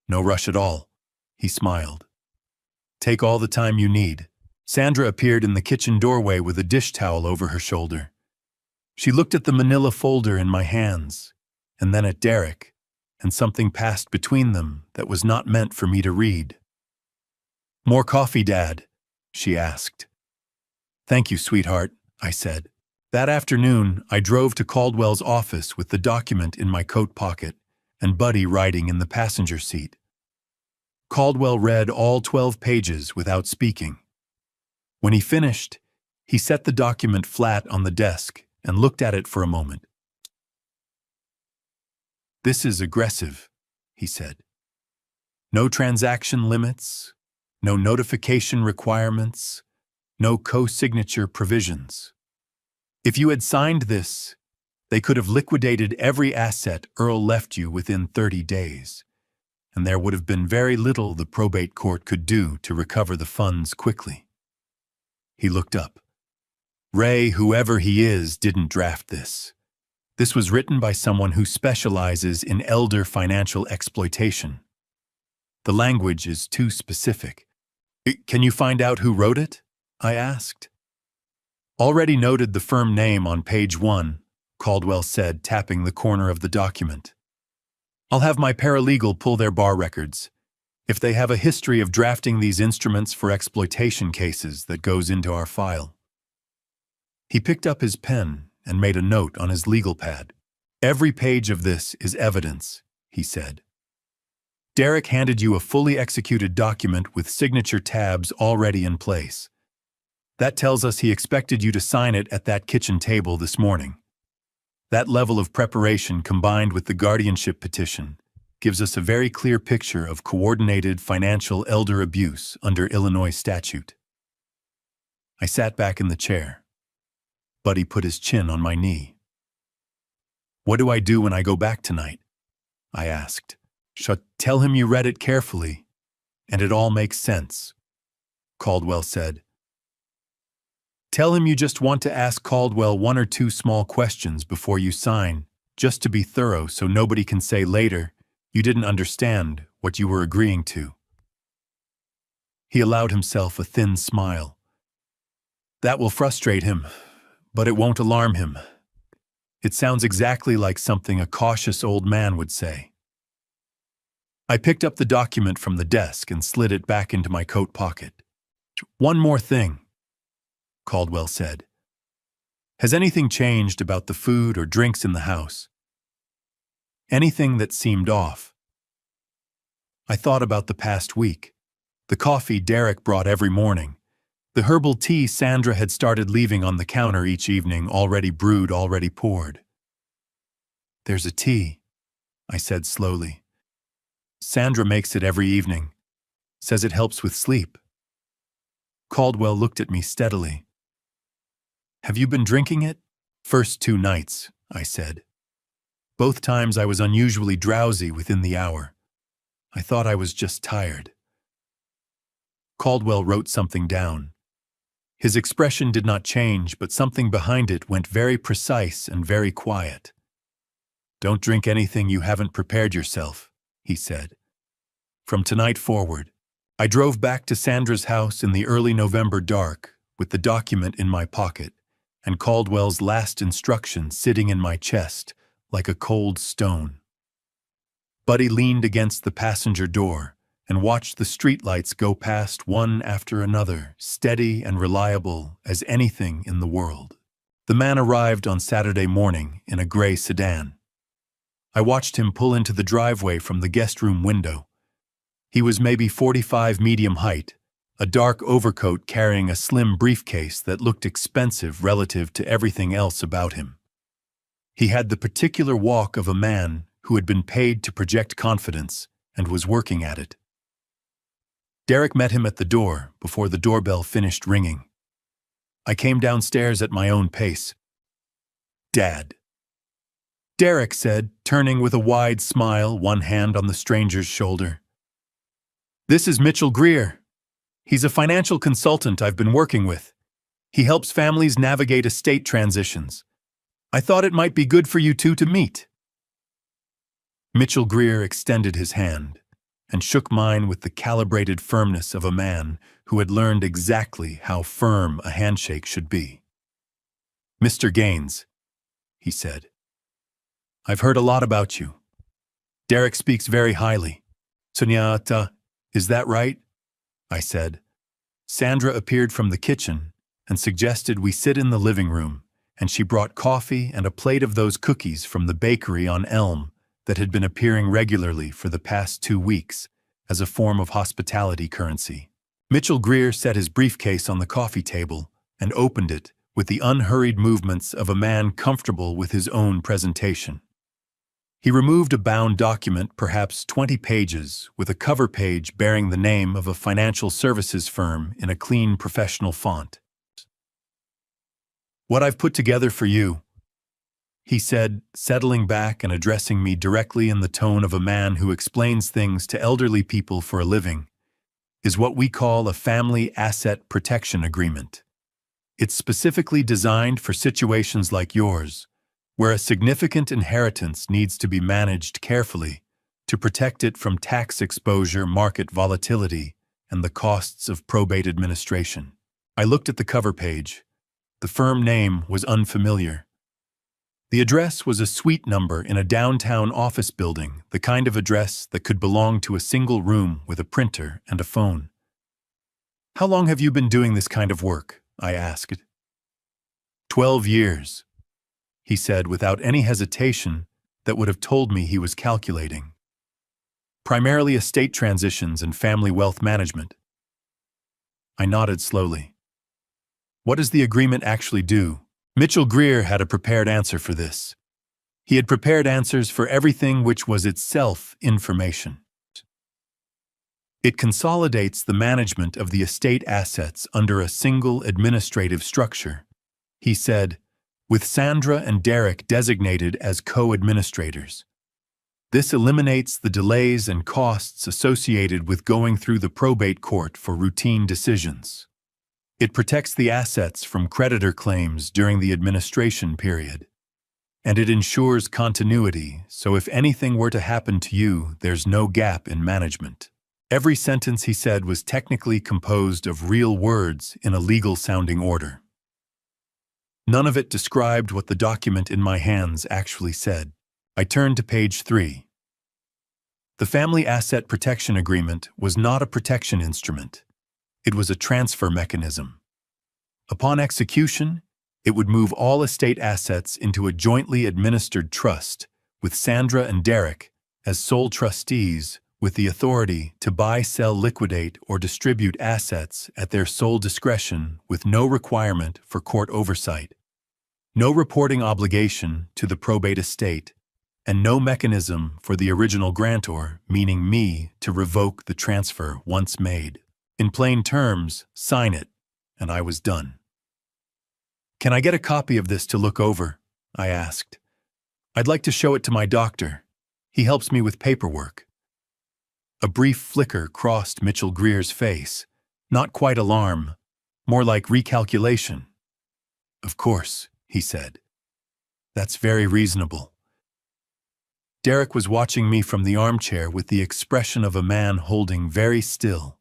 [SPEAKER 1] "No rush at all," he smiled. "Take all the time you need." Sandra appeared in the kitchen doorway with a dish towel over her shoulder. She looked at the manila folder in my hands, and then at Derek, and something passed between them that was not meant for me to read. "More coffee, Dad?" she asked. "Thank you, sweetheart," I said. That afternoon, I drove to Caldwell's office with the document in my coat pocket and Buddy riding in the passenger seat. Caldwell read all 12 pages without speaking. When he finished, he set the document flat on the desk and looked at it for a moment. "This is aggressive," he said. "No transaction limits, no notification requirements, no co-signature provisions. If you had signed this, they could have liquidated every asset Earl left you within 30 days, and there would have been very little the probate court could do to recover the funds quickly." He looked up. "Ray, whoever he is, didn't draft this. This was written by someone who specializes in elder financial exploitation. The language is too specific." "Can you find out who wrote it?" I asked. "Already noted the firm name on page 1, Caldwell said, tapping the corner of the document. "I'll have my paralegal pull their bar records. If they have a history of drafting these instruments for exploitation cases, that goes into our file." He picked up his pen and made a note on his legal pad. "Every page of this is evidence," he said. "Derek handed you a fully executed document with signature tabs already in place. That tells us he expected you to sign it at that kitchen table this morning. That level of preparation combined with the guardianship petition gives us a very clear picture of coordinated financial elder abuse under Illinois statute." I sat back in the chair. Buddy put his chin on my knee. "What do I do when I go back tonight?" I asked. "Tell him you read it carefully, and it all makes sense," Caldwell said. "Tell him you just want to ask Caldwell 1 or 2 small questions before you sign, just to be thorough so nobody can say later you didn't understand what you were agreeing to." He allowed himself a thin smile. "That will frustrate him, but it won't alarm him. It sounds exactly like something a cautious old man would say." I picked up the document from the desk and slid it back into my coat pocket. "One more thing," Caldwell said. "Has anything changed about the food or drinks in the house? Anything that seemed off?" I thought about the past week. The coffee Derek brought every morning. The herbal tea Sandra had started leaving on the counter each evening, already brewed, already poured. "There's a tea," I said slowly. "Sandra makes it every evening. Says it helps with sleep." Caldwell looked at me steadily. "Have you been drinking it?" "First 2 nights," I said. "Both times I was unusually drowsy within the hour. I thought I was just tired." Caldwell wrote something down. His expression did not change, but something behind it went very precise and very quiet. "Don't drink anything you haven't prepared yourself," he said. From tonight forward, I drove back to Sandra's house in the early November dark with the document in my pocket and Caldwell's last instruction sitting in my chest like a cold stone. Buddy leaned against the passenger door and watched the streetlights go past one after another, steady and reliable as anything in the world. The man arrived on Saturday morning in a gray sedan. I watched him pull into the driveway from the guest room window. He was maybe 45 medium height, a dark overcoat carrying a slim briefcase that looked expensive relative to everything else about him. He had the particular walk of a man who had been paid to project confidence and was working at it. Derek met him at the door before the doorbell finished ringing. I came downstairs at my own pace. "Dad," Derek said, turning with a wide smile, one hand on the stranger's shoulder. "This is Mitchell Greer. He's a financial consultant I've been working with. He helps families navigate estate transitions. I thought it might be good for you two to meet." Mitchell Greer extended his hand and shook mine with the calibrated firmness of a man who had learned exactly how firm a handshake should be. "Mr. Gaines," he said, "I've heard a lot about you. Derek speaks very highly. Sunyata, is that right?" I said. Sandra appeared from the kitchen and suggested we sit in the living room, and she brought coffee and a plate of those cookies from the bakery on Elm that had been appearing regularly for the past 2 weeks as a form of hospitality currency. Mitchell Greer set his briefcase on the coffee table and opened it with the unhurried movements of a man comfortable with his own presentation. He removed a bound document, perhaps 20 pages, with a cover page bearing the name of a financial services firm in a clean professional font. "What I've put together for you," he said, settling back and addressing me directly in the tone of a man who explains things to elderly people for a living, "is what we call a family asset protection agreement. It's specifically designed for situations like yours, where a significant inheritance needs to be managed carefully to protect it from tax exposure, market volatility, and the costs of probate administration." I looked at the cover page. The firm name was unfamiliar. The address was a suite number in a downtown office building, the kind of address that could belong to a single room with a printer and a phone. "How long have you been doing this kind of work?" I asked. 12 years, he said without any hesitation that would have told me he was calculating. "Primarily estate transitions and family wealth management." I nodded slowly. "What does the agreement actually do?" Mitchell Greer had a prepared answer for this. He had prepared answers for everything which was itself information. "It consolidates the management of the estate assets under a single administrative structure," he said, "with Sandra and Derek designated as co-administrators. This eliminates the delays and costs associated with going through the probate court for routine decisions. It protects the assets from creditor claims during the administration period. And it ensures continuity, so if anything were to happen to you, there's no gap in management." Every sentence he said was technically composed of real words in a legal-sounding order. None of it described what the document in my hands actually said. I turned to page 3. The Family Asset Protection Agreement was not a protection instrument. It was a transfer mechanism. Upon execution, it would move all estate assets into a jointly administered trust, with Sandra and Derek as sole trustees with the authority to buy, sell, liquidate, or distribute assets at their sole discretion with no requirement for court oversight, no reporting obligation to the probate estate, and no mechanism for the original grantor, meaning me, to revoke the transfer once made. In plain terms, sign it, and I was done. "Can I get a copy of this to look over?" I asked. "I'd like to show it to my doctor. He helps me with paperwork." A brief flicker crossed Mitchell Greer's face, not quite alarm, more like recalculation. "Of course," he said. "That's very reasonable." Derek was watching me from the armchair with the expression of a man holding very still.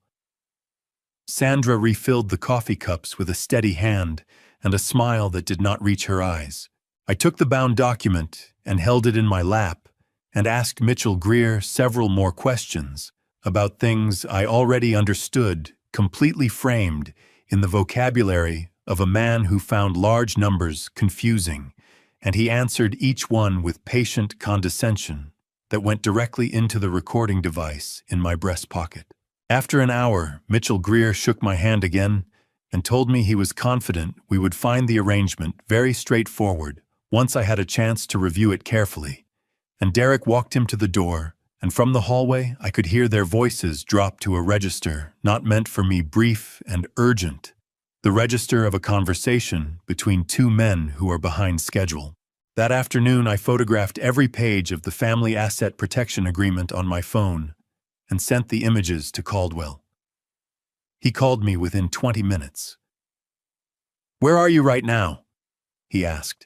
[SPEAKER 1] Sandra refilled the coffee cups with a steady hand and a smile that did not reach her eyes. I took the bound document and held it in my lap and asked Mitchell Greer several more questions about things I already understood, completely framed in the vocabulary of a man who found large numbers confusing, and he answered each one with patient condescension that went directly into the recording device in my breast pocket. After an hour, Mitchell Greer shook my hand again and told me he was confident we would find the arrangement very straightforward once I had a chance to review it carefully, and Derek walked him to the door and from the hallway I could hear their voices drop to a register not meant for me, brief and urgent, the register of a conversation between two men who are behind schedule. That afternoon I photographed every page of the Family Asset Protection Agreement on my phone and sent the images to Caldwell. He called me within 20 minutes. "Where are you right now?" he asked.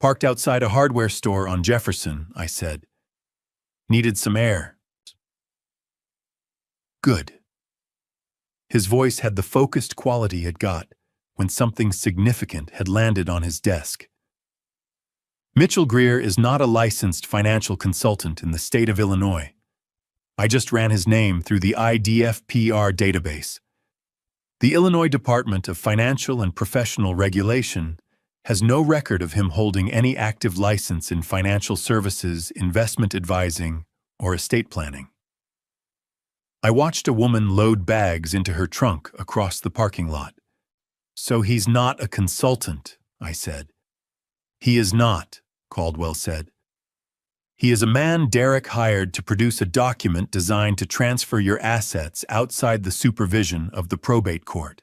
[SPEAKER 1] "Parked outside a hardware store on Jefferson," I said. "Needed some air." Good. His voice had the focused quality it got when something significant had landed on his desk. Mitchell Greer is not a licensed financial consultant in the state of Illinois. I just ran his name through the IDFPR database. The Illinois Department of Financial and Professional Regulation has no record of him holding any active license in financial services, investment advising, or estate planning. I watched a woman load bags into her trunk across the parking lot. "So he's not a consultant," I said. "He is not," Caldwell said. "He is a man Derek hired to produce a document designed to transfer your assets outside the supervision of the probate court.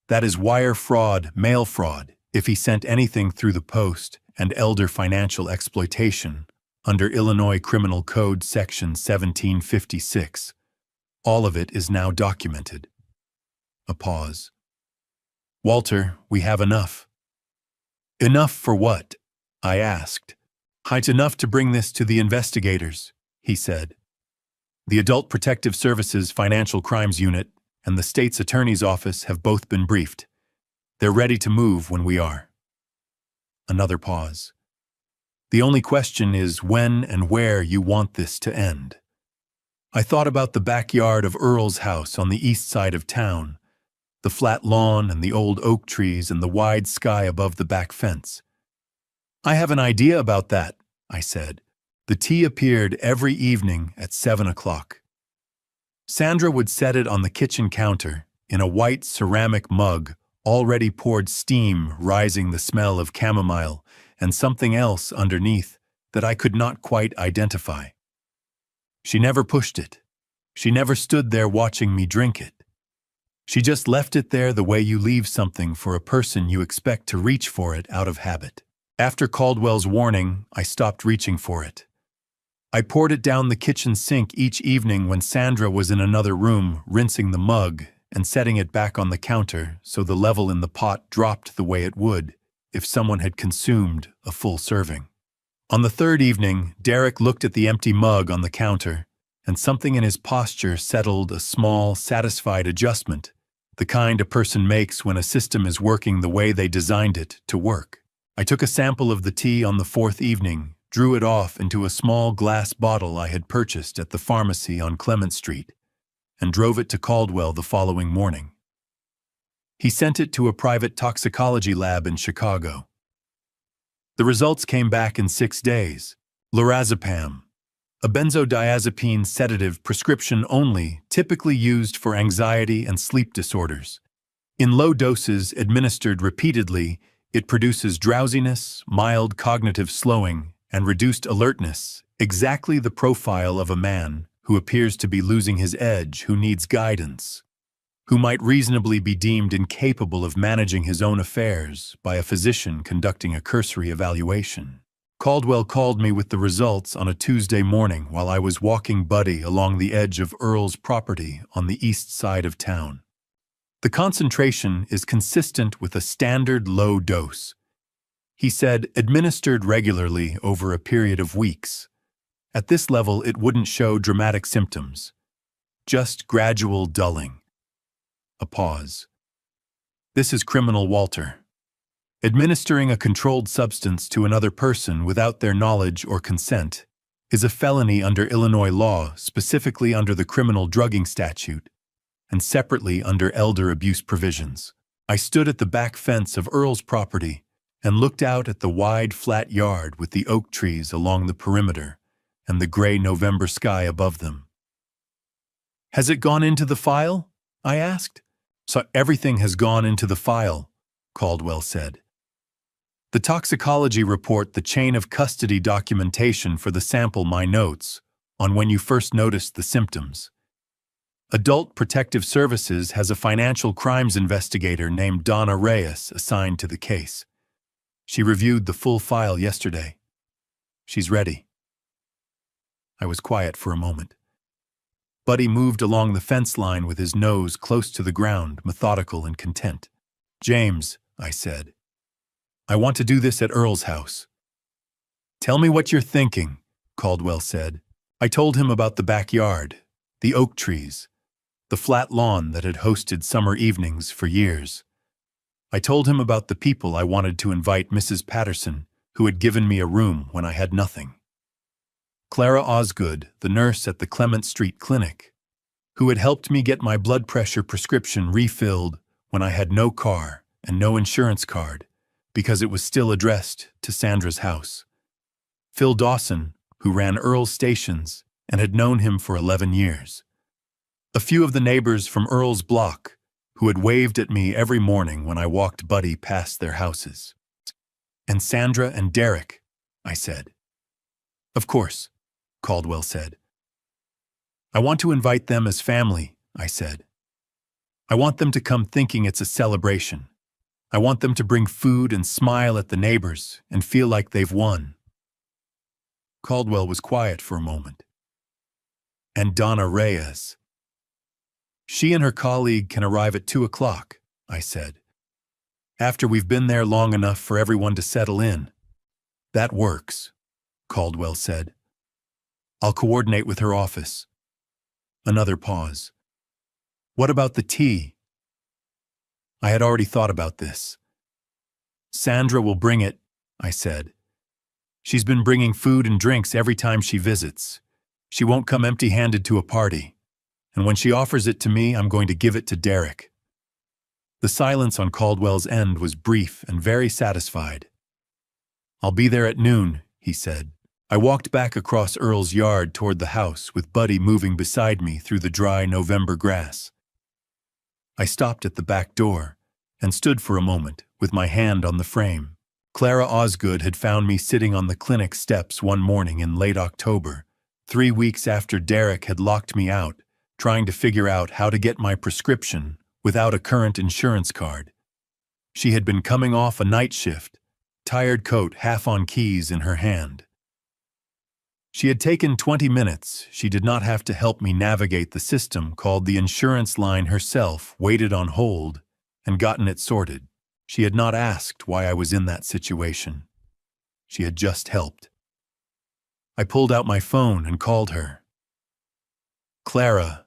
[SPEAKER 1] That is wire fraud, mail fraud, if he sent anything through the post, and elder financial exploitation under Illinois Criminal Code Section 1756. All of it is now documented." A pause. "Walter, we have enough." "Enough for what?" I asked. "It's enough to bring this to the investigators," he said. "The Adult Protective Services Financial Crimes Unit and the state's attorney's office have both been briefed. They're ready to move when we are." Another pause. "The only question is when and where you want this to end." I thought about the backyard of Earl's house on the east side of town, the flat lawn and the old oak trees and the wide sky above the back fence. "I have an idea about that," I said. The tea appeared every evening at 7 o'clock. Sandra would set it on the kitchen counter in a white ceramic mug, already poured steam rising the smell of chamomile and something else underneath that I could not quite identify. She never pushed it. She never stood there watching me drink it. She just left it there the way you leave something for a person you expect to reach for it out of habit. After Caldwell's warning, I stopped reaching for it. I poured it down the kitchen sink each evening when Sandra was in another room, rinsing the mug and setting it back on the counter so the level in the pot dropped the way it would if someone had consumed a full serving. On the third evening, Derek looked at the empty mug on the counter, and something in his posture settled a small, satisfied adjustment, the kind a person makes when a system is working the way they designed it to work. I took a sample of the tea on the fourth evening, drew it off into a small glass bottle I had purchased at the pharmacy on Clement Street, and drove it to Caldwell the following morning. He sent it to a private toxicology lab in Chicago. The results came back in 6 days. Lorazepam, a benzodiazepine sedative prescription only, typically used for anxiety and sleep disorders. In low doses administered repeatedly, it produces drowsiness, mild cognitive slowing, and reduced alertness, exactly the profile of a man who appears to be losing his edge, who needs guidance, who might reasonably be deemed incapable of managing his own affairs by a physician conducting a cursory evaluation. Caldwell called me with the results on a Tuesday morning while I was walking Buddy along the edge of Earl's property on the east side of town. The concentration is consistent with a standard low dose. He said, administered regularly over a period of weeks. At this level, it wouldn't show dramatic symptoms, just gradual dulling. A pause. "This is criminal, Walter. Administering a controlled substance to another person without their knowledge or consent is a felony under Illinois law, specifically under the criminal drugging statute, and separately under elder abuse provisions." I stood at the back fence of Earl's property and looked out at the wide, flat yard with the oak trees along the perimeter and the gray November sky above them. "Has it gone into the file?" I asked. "So everything has gone into the file," Caldwell said. "The toxicology report, the chain of custody documentation for the sample, my notes, on when you first noticed the symptoms. Adult Protective Services has a financial crimes investigator named Donna Reyes assigned to the case. She reviewed the full file yesterday. She's ready. I was quiet for a moment. Buddy moved along the fence line with his nose close to the ground, methodical and content. "James," I said, "I want to do this at Earl's house." "Tell me what you're thinking," Caldwell said. I told him about the backyard, the oak trees, the flat lawn that had hosted summer evenings for years. I told him about the people I wanted to invite: Mrs. Patterson, who had given me a room when I had nothing; Clara Osgood, the nurse at the Clement Street Clinic, who had helped me get my blood pressure prescription refilled when I had no car and no insurance card because it was still addressed to Sandra's house; Phil Dawson, who ran Earl's Stations and had known him for 11 years; a few of the neighbors from Earl's block who had waved at me every morning when I walked Buddy past their houses. "And Sandra and Derek," I said. "Of course," Caldwell said. "I want to invite them as family," I said. "I want them to come thinking it's a celebration. I want them to bring food and smile at the neighbors and feel like they've won." Caldwell was quiet for a moment. "And Donna Reyes?" "She and her colleague can arrive at 2 o'clock, I said. "After we've been there long enough for everyone to settle in." "That works," Caldwell said. "I'll coordinate with her office." Another pause. "What about the tea?" I had already thought about this. "Sandra will bring it," I said. "She's been bringing food and drinks every time she visits. She won't come empty-handed to a party. And when she offers it to me, I'm going to give it to Derek." The silence on Caldwell's end was brief and very satisfied. "I'll be there at noon," he said. I walked back across Earl's yard toward the house, with Buddy moving beside me through the dry November grass. I stopped at the back door and stood for a moment with my hand on the frame. Clara Osgood had found me sitting on the clinic steps one morning in late October, 3 weeks after Derek had locked me out, trying to figure out how to get my prescription without a current insurance card. She had been coming off a night shift, tired coat half on keys in her hand. She had taken 20 minutes. She did not have to help me navigate the system called the insurance line herself, waited on hold, and gotten it sorted. She had not asked why I was in that situation. She had just helped. I pulled out my phone and called her. "Clara,"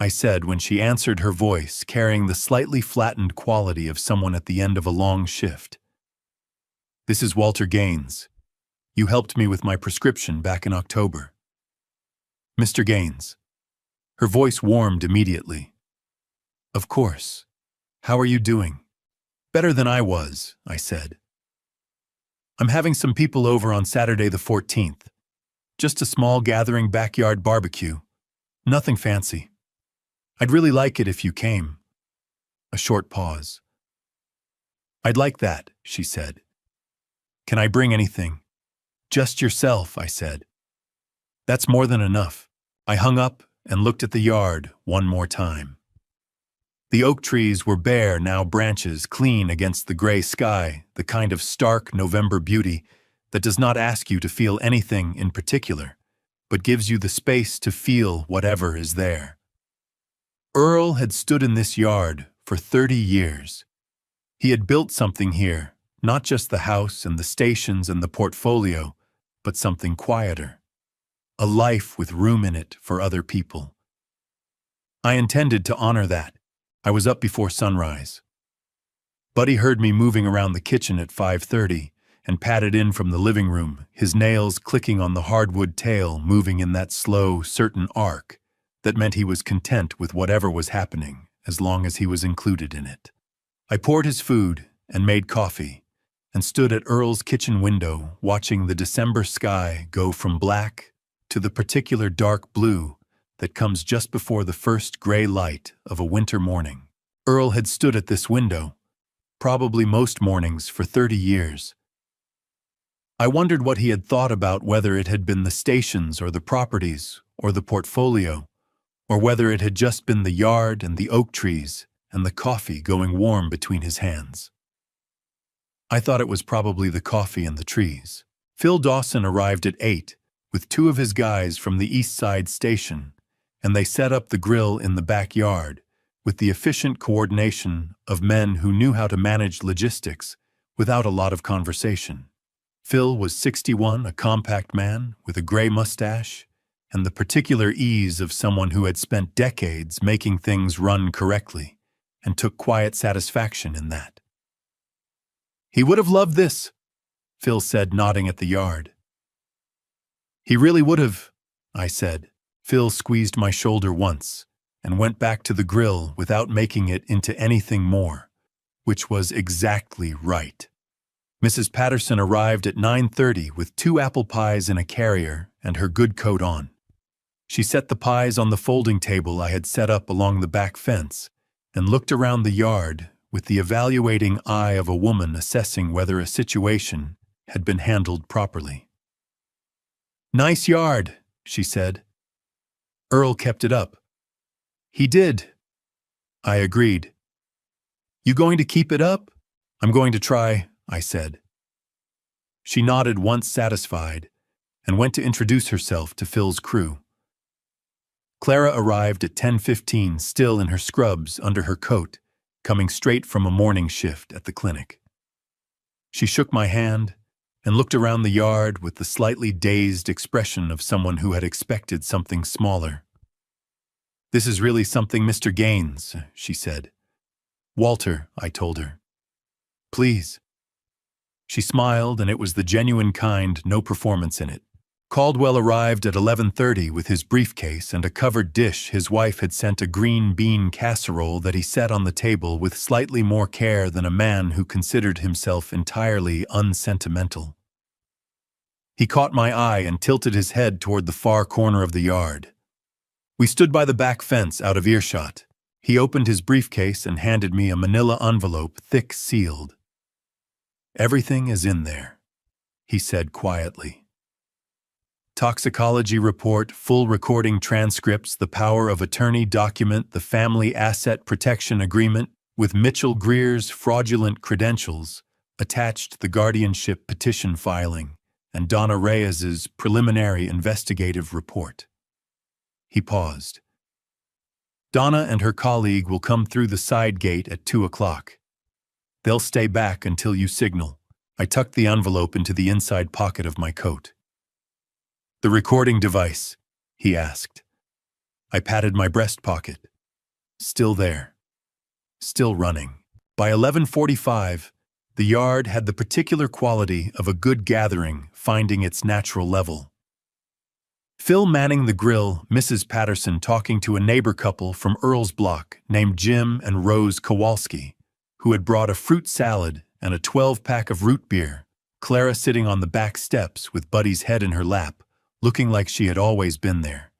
[SPEAKER 1] I said when she answered, her voice carrying the slightly flattened quality of someone at the end of a long shift. "This is Walter Gaines. You helped me with my prescription back in October." "Mr. Gaines." Her voice warmed immediately. "Of course. How are you doing?" "Better than I was," I said. "I'm having some people over on Saturday the 14th. Just a small gathering backyard barbecue. Nothing fancy. I'd really like it if you came." A short pause. "I'd like that," she said. "Can I bring anything?" "Just yourself," I said. "That's more than enough." I hung up and looked at the yard one more time. The oak trees were bare, now branches clean against the gray sky, the kind of stark November beauty that does not ask you to feel anything in particular, but gives you the space to feel whatever is there. Earl had stood in this yard for 30 years. He had built something here, not just the house and the stations and the portfolio, but something quieter. A life with room in it for other people. I intended to honor that. I was up before sunrise. Buddy heard me moving around the kitchen at 5:30 and padded in from the living room, his nails clicking on the hardwood tail, moving in that slow, certain arc that meant he was content with whatever was happening as long as he was included in it. I poured his food and made coffee and stood at Earl's kitchen window watching the December sky go from black to the particular dark blue that comes just before the first gray light of a winter morning. Earl had stood at this window, probably most mornings for 30 years. I wondered what he had thought about, whether it had been the stations or the properties or the portfolio, or whether it had just been the yard and the oak trees and the coffee going warm between his hands. I thought it was probably the coffee and the trees. Phil Dawson arrived at 8 with 2 of his guys from the East Side station, and they set up the grill in the backyard with the efficient coordination of men who knew how to manage logistics without a lot of conversation. Phil was 61, a compact man with a gray mustache, and the particular ease of someone who had spent decades making things run correctly and took quiet satisfaction in that. "He would have loved this," Phil said, nodding at the yard. "He really would have," I said. Phil squeezed my shoulder once and went back to the grill without making it into anything more, which was exactly right. Mrs. Patterson arrived at 9:30 with 2 apple pies in a carrier and her good coat on. She set the pies on the folding table I had set up along the back fence and looked around the yard with the evaluating eye of a woman assessing whether a situation had been handled properly. "Nice yard," she said. "Earl kept it up." "He did," I agreed. "You going to keep it up?" "I'm going to try," I said. She nodded once satisfied and went to introduce herself to Phil's crew. Clara arrived at 10:15, still in her scrubs under her coat, coming straight from a morning shift at the clinic. She shook my hand and looked around the yard with the slightly dazed expression of someone who had expected something smaller. "This is really something, Mr. Gaines," she said. "Walter," I told her. "Please." She smiled, and it was the genuine kind, no performance in it. Caldwell arrived at 11:30 with his briefcase and a covered dish. His wife had sent a green bean casserole that he set on the table with slightly more care than a man who considered himself entirely unsentimental. He caught my eye and tilted his head toward the far corner of the yard. We stood by the back fence out of earshot. He opened his briefcase and handed me a manila envelope, thick sealed. "Everything is in there," he said quietly. Toxicology report, full recording transcripts, the power of attorney document, the family asset protection agreement with Mitchell Greer's fraudulent credentials, attached the guardianship petition filing, and Donna Reyes's preliminary investigative report. He paused. "Donna and her colleague will come through the side gate at 2 o'clock. They'll stay back until you signal." I tucked the envelope into the inside pocket of my coat. "The recording device?" he asked. I patted my breast pocket. Still there. Still running. By 11:45, the yard had the particular quality of a good gathering finding its natural level. Phil manning the grill, Mrs. Patterson talking to a neighbor couple from Earl's block named Jim and Rose Kowalski, who had brought a fruit salad and a 12-pack of root beer, Clara sitting on the back steps with Buddy's head in her lap, looking like she had always been there.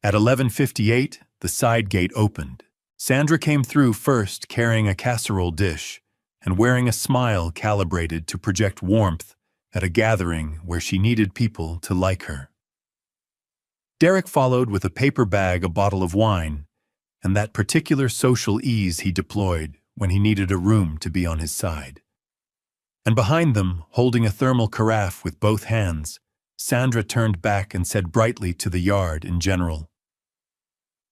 [SPEAKER 1] At 11:58, the side gate opened. Sandra came through first, carrying a casserole dish and wearing a smile calibrated to project warmth at a gathering where she needed people to like her. Derek followed with a paper bag, a bottle of wine, and that particular social ease he deployed when he needed a room to be on his side. And behind them, holding a thermal carafe with both hands, Sandra turned back and said brightly to the yard in general,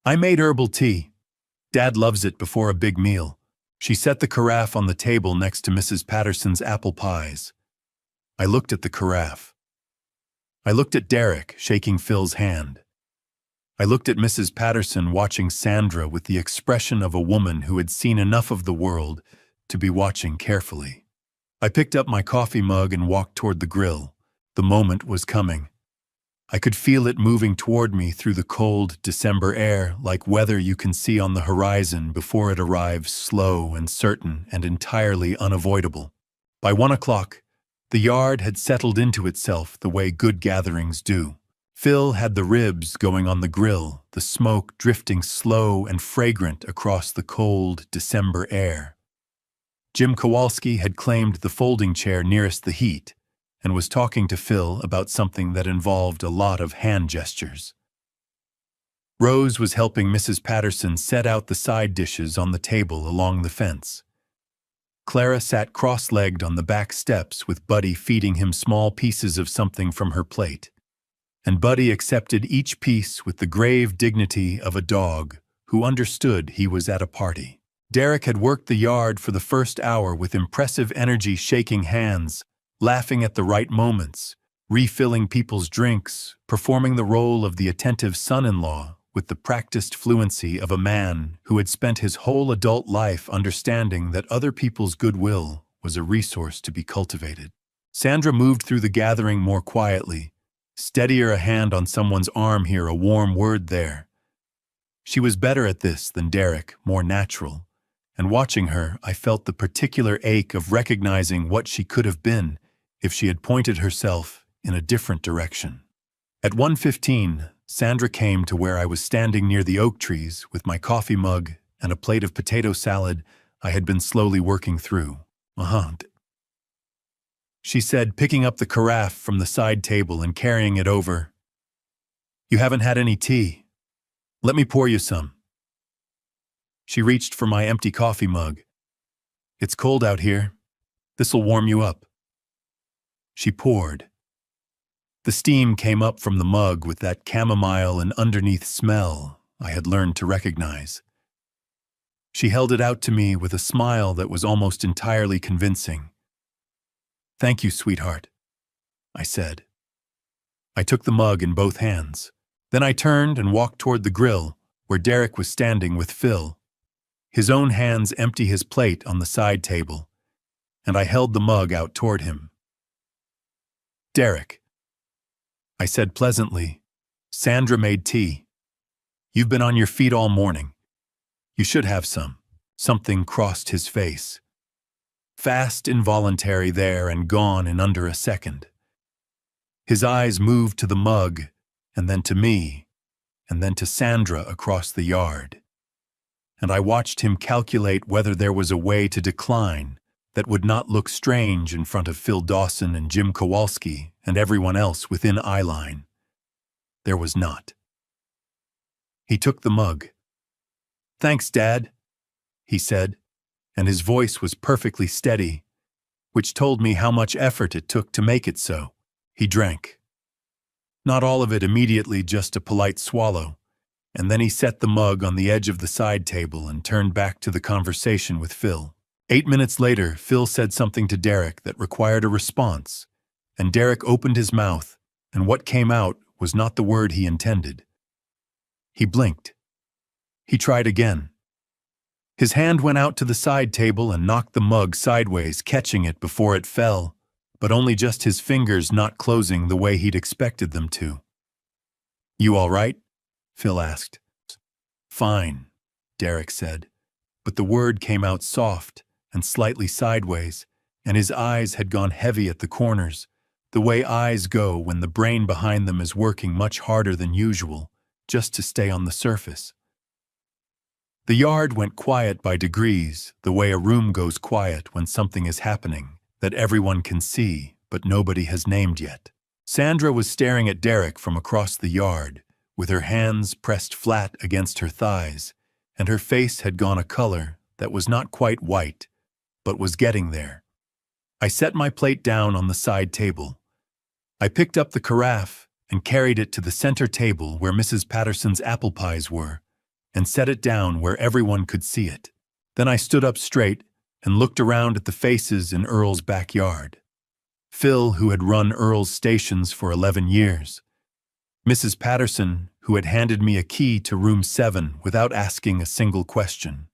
[SPEAKER 1] "I made herbal tea. Dad loves it before a big meal." She set the carafe on the table next to Mrs. Patterson's apple pies. I looked at the carafe. I looked at Derek, shaking Phil's hand. I looked at Mrs. Patterson watching Sandra with the expression of a woman who had seen enough of the world to be watching carefully. I picked up my coffee mug and walked toward the grill. The moment was coming. I could feel it moving toward me through the cold December air, like weather you can see on the horizon before it arrives, slow and certain and entirely unavoidable. By 1 o'clock, the yard had settled into itself the way good gatherings do. Phil had the ribs going on the grill, the smoke drifting slow and fragrant across the cold December air. Jim Kowalski had claimed the folding chair nearest the heat, and was talking to Phil about something that involved a lot of hand gestures. Rose was helping Mrs. Patterson set out the side dishes on the table along the fence. Clara sat cross-legged on the back steps with Buddy feeding him small pieces of something from her plate. And Buddy accepted each piece with the grave dignity of a dog who understood he was at a party. Derek had worked the yard for the first hour with impressive energy, shaking hands, laughing at the right moments, refilling people's drinks, performing the role of the attentive son-in-law with the practiced fluency of a man who had spent his whole adult life understanding that other people's goodwill was a resource to be cultivated. Sandra moved through the gathering more quietly, steadier, a hand on someone's arm here, a warm word there. She was better at this than Derek, more natural, and watching her, I felt the particular ache of recognizing what she could have been if she had pointed herself in a different direction. At 1:15, Sandra came to where I was standing near the oak trees with my coffee mug and a plate of potato salad I had been slowly working through. She said, picking up the carafe from the side table and carrying it over. "You haven't had any tea. Let me pour you some." She reached for my empty coffee mug. "It's cold out here. This'll warm you up." She poured. The steam came up from the mug with that chamomile and underneath smell I had learned to recognize. She held it out to me with a smile that was almost entirely convincing. "Thank you, sweetheart," I said. I took the mug in both hands. Then I turned and walked toward the grill, where Derek was standing with Phil, his own hands empty his plate on the side table, and I held the mug out toward him. "Derek," I said pleasantly, "Sandra made tea. You've been on your feet all morning. You should have some." Something crossed his face. Fast, involuntary there and gone in under a second. His eyes moved to the mug, and then to me, and then to Sandra across the yard. And I watched him calculate whether there was a way to decline that would not look strange in front of Phil Dawson and Jim Kowalski and everyone else within eyeline. There was not. He took the mug. "Thanks, Dad," he said, and his voice was perfectly steady, which told me how much effort it took to make it so. He drank. Not all of it immediately, just a polite swallow, and then he set the mug on the edge of the side table and turned back to the conversation with Phil. 8 minutes later, Phil said something to Derek that required a response, and Derek opened his mouth, and what came out was not the word he intended. He blinked. He tried again. His hand went out to the side table and knocked the mug sideways, catching it before it fell, but only just his fingers not closing the way he'd expected them to. "You all right?" Phil asked. "Fine," Derek said, but the word came out soft and slightly sideways, and his eyes had gone heavy at the corners, the way eyes go when the brain behind them is working much harder than usual, just to stay on the surface. The yard went quiet by degrees, the way a room goes quiet when something is happening that everyone can see but nobody has named yet. Sandra was staring at Derek from across the yard, with her hands pressed flat against her thighs, and her face had gone a color that was not quite white, but was getting there. I set my plate down on the side table. I picked up the carafe and carried it to the center table where Mrs. Patterson's apple pies were, and set it down where everyone could see it. Then I stood up straight and looked around at the faces in Earl's backyard. Phil, who had run Earl's stations for 11 years. Mrs. Patterson, who had handed me a key to room 7 without asking a single question.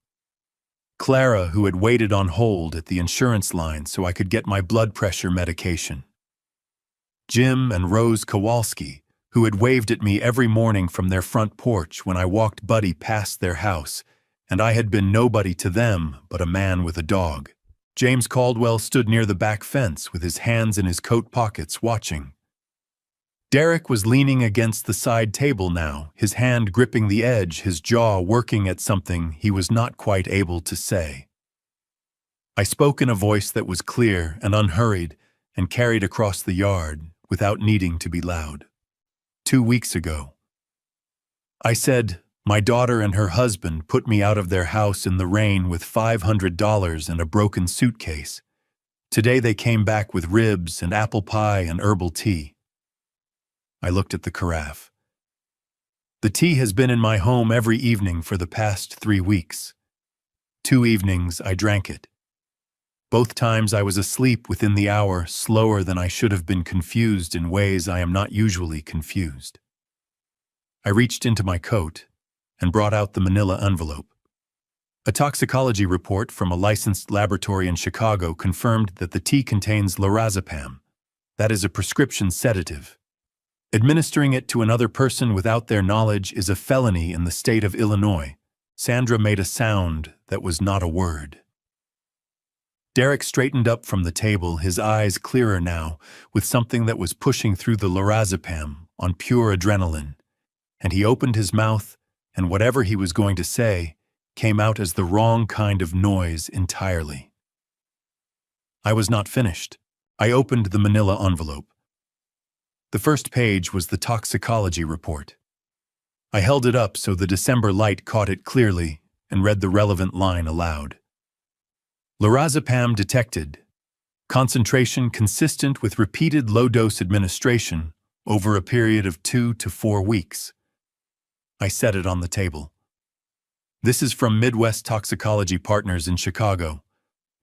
[SPEAKER 1] Clara, who had waited on hold at the insurance line so I could get my blood pressure medication. Jim and Rose Kowalski, who had waved at me every morning from their front porch when I walked Buddy past their house, and I had been nobody to them but a man with a dog. James Caldwell stood near the back fence with his hands in his coat pockets, watching. Derek was leaning against the side table now, his hand gripping the edge, his jaw working at something he was not quite able to say. I spoke in a voice that was clear and unhurried, and carried across the yard without needing to be loud. 2 weeks ago, I said, my daughter and her husband put me out of their house in the rain with $500 and a broken suitcase. Today they came back with ribs and apple pie and herbal tea. I looked at the carafe. The tea has been in my home every evening for the past 3 weeks. 2 evenings I drank it. Both times I was asleep within the hour, slower than I should have been, confused in ways I am not usually confused. I reached into my coat and brought out the manila envelope. A toxicology report from a licensed laboratory in Chicago confirmed that the tea contains lorazepam. That is a prescription sedative. Administering it to another person without their knowledge is a felony in the state of Illinois. Sandra made a sound that was not a word. Derek straightened up from the table, his eyes clearer now, with something that was pushing through the lorazepam on pure adrenaline, and he opened his mouth, and whatever he was going to say came out as the wrong kind of noise entirely. I was not finished. I opened the manila envelope. The first page was the toxicology report. I held it up so the December light caught it clearly and read the relevant line aloud. Lorazepam detected. Concentration consistent with repeated low-dose administration over a period of 2 to 4 weeks. I set it on the table. This is from Midwest Toxicology Partners in Chicago.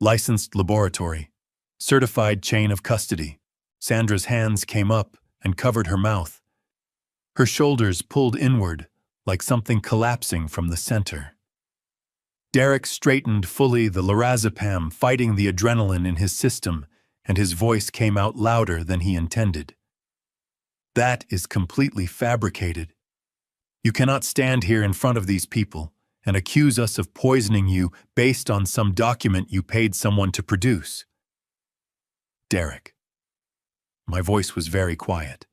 [SPEAKER 1] Licensed laboratory. Certified chain of custody. Sandra's hands came up and covered her mouth. Her shoulders pulled inward, like something collapsing from the center. Derek straightened fully, the lorazepam fighting the adrenaline in his system, and his voice came out louder than he intended. That is completely fabricated. You cannot stand here in front of these people and accuse us of poisoning you based on some document you paid someone to produce. Derek. My voice was very quiet.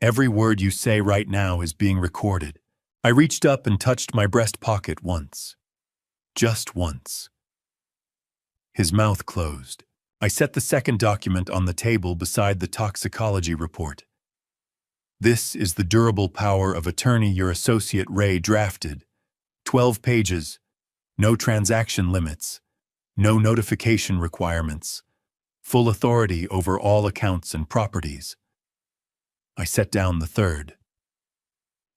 [SPEAKER 1] Every word you say right now is being recorded. I reached up and touched my breast pocket once. Just once. His mouth closed. I set the second document on the table beside the toxicology report. This is the durable power of attorney your associate Ray drafted. 12 pages. No transaction limits. No notification requirements. Full authority over all accounts and properties. I set down the third.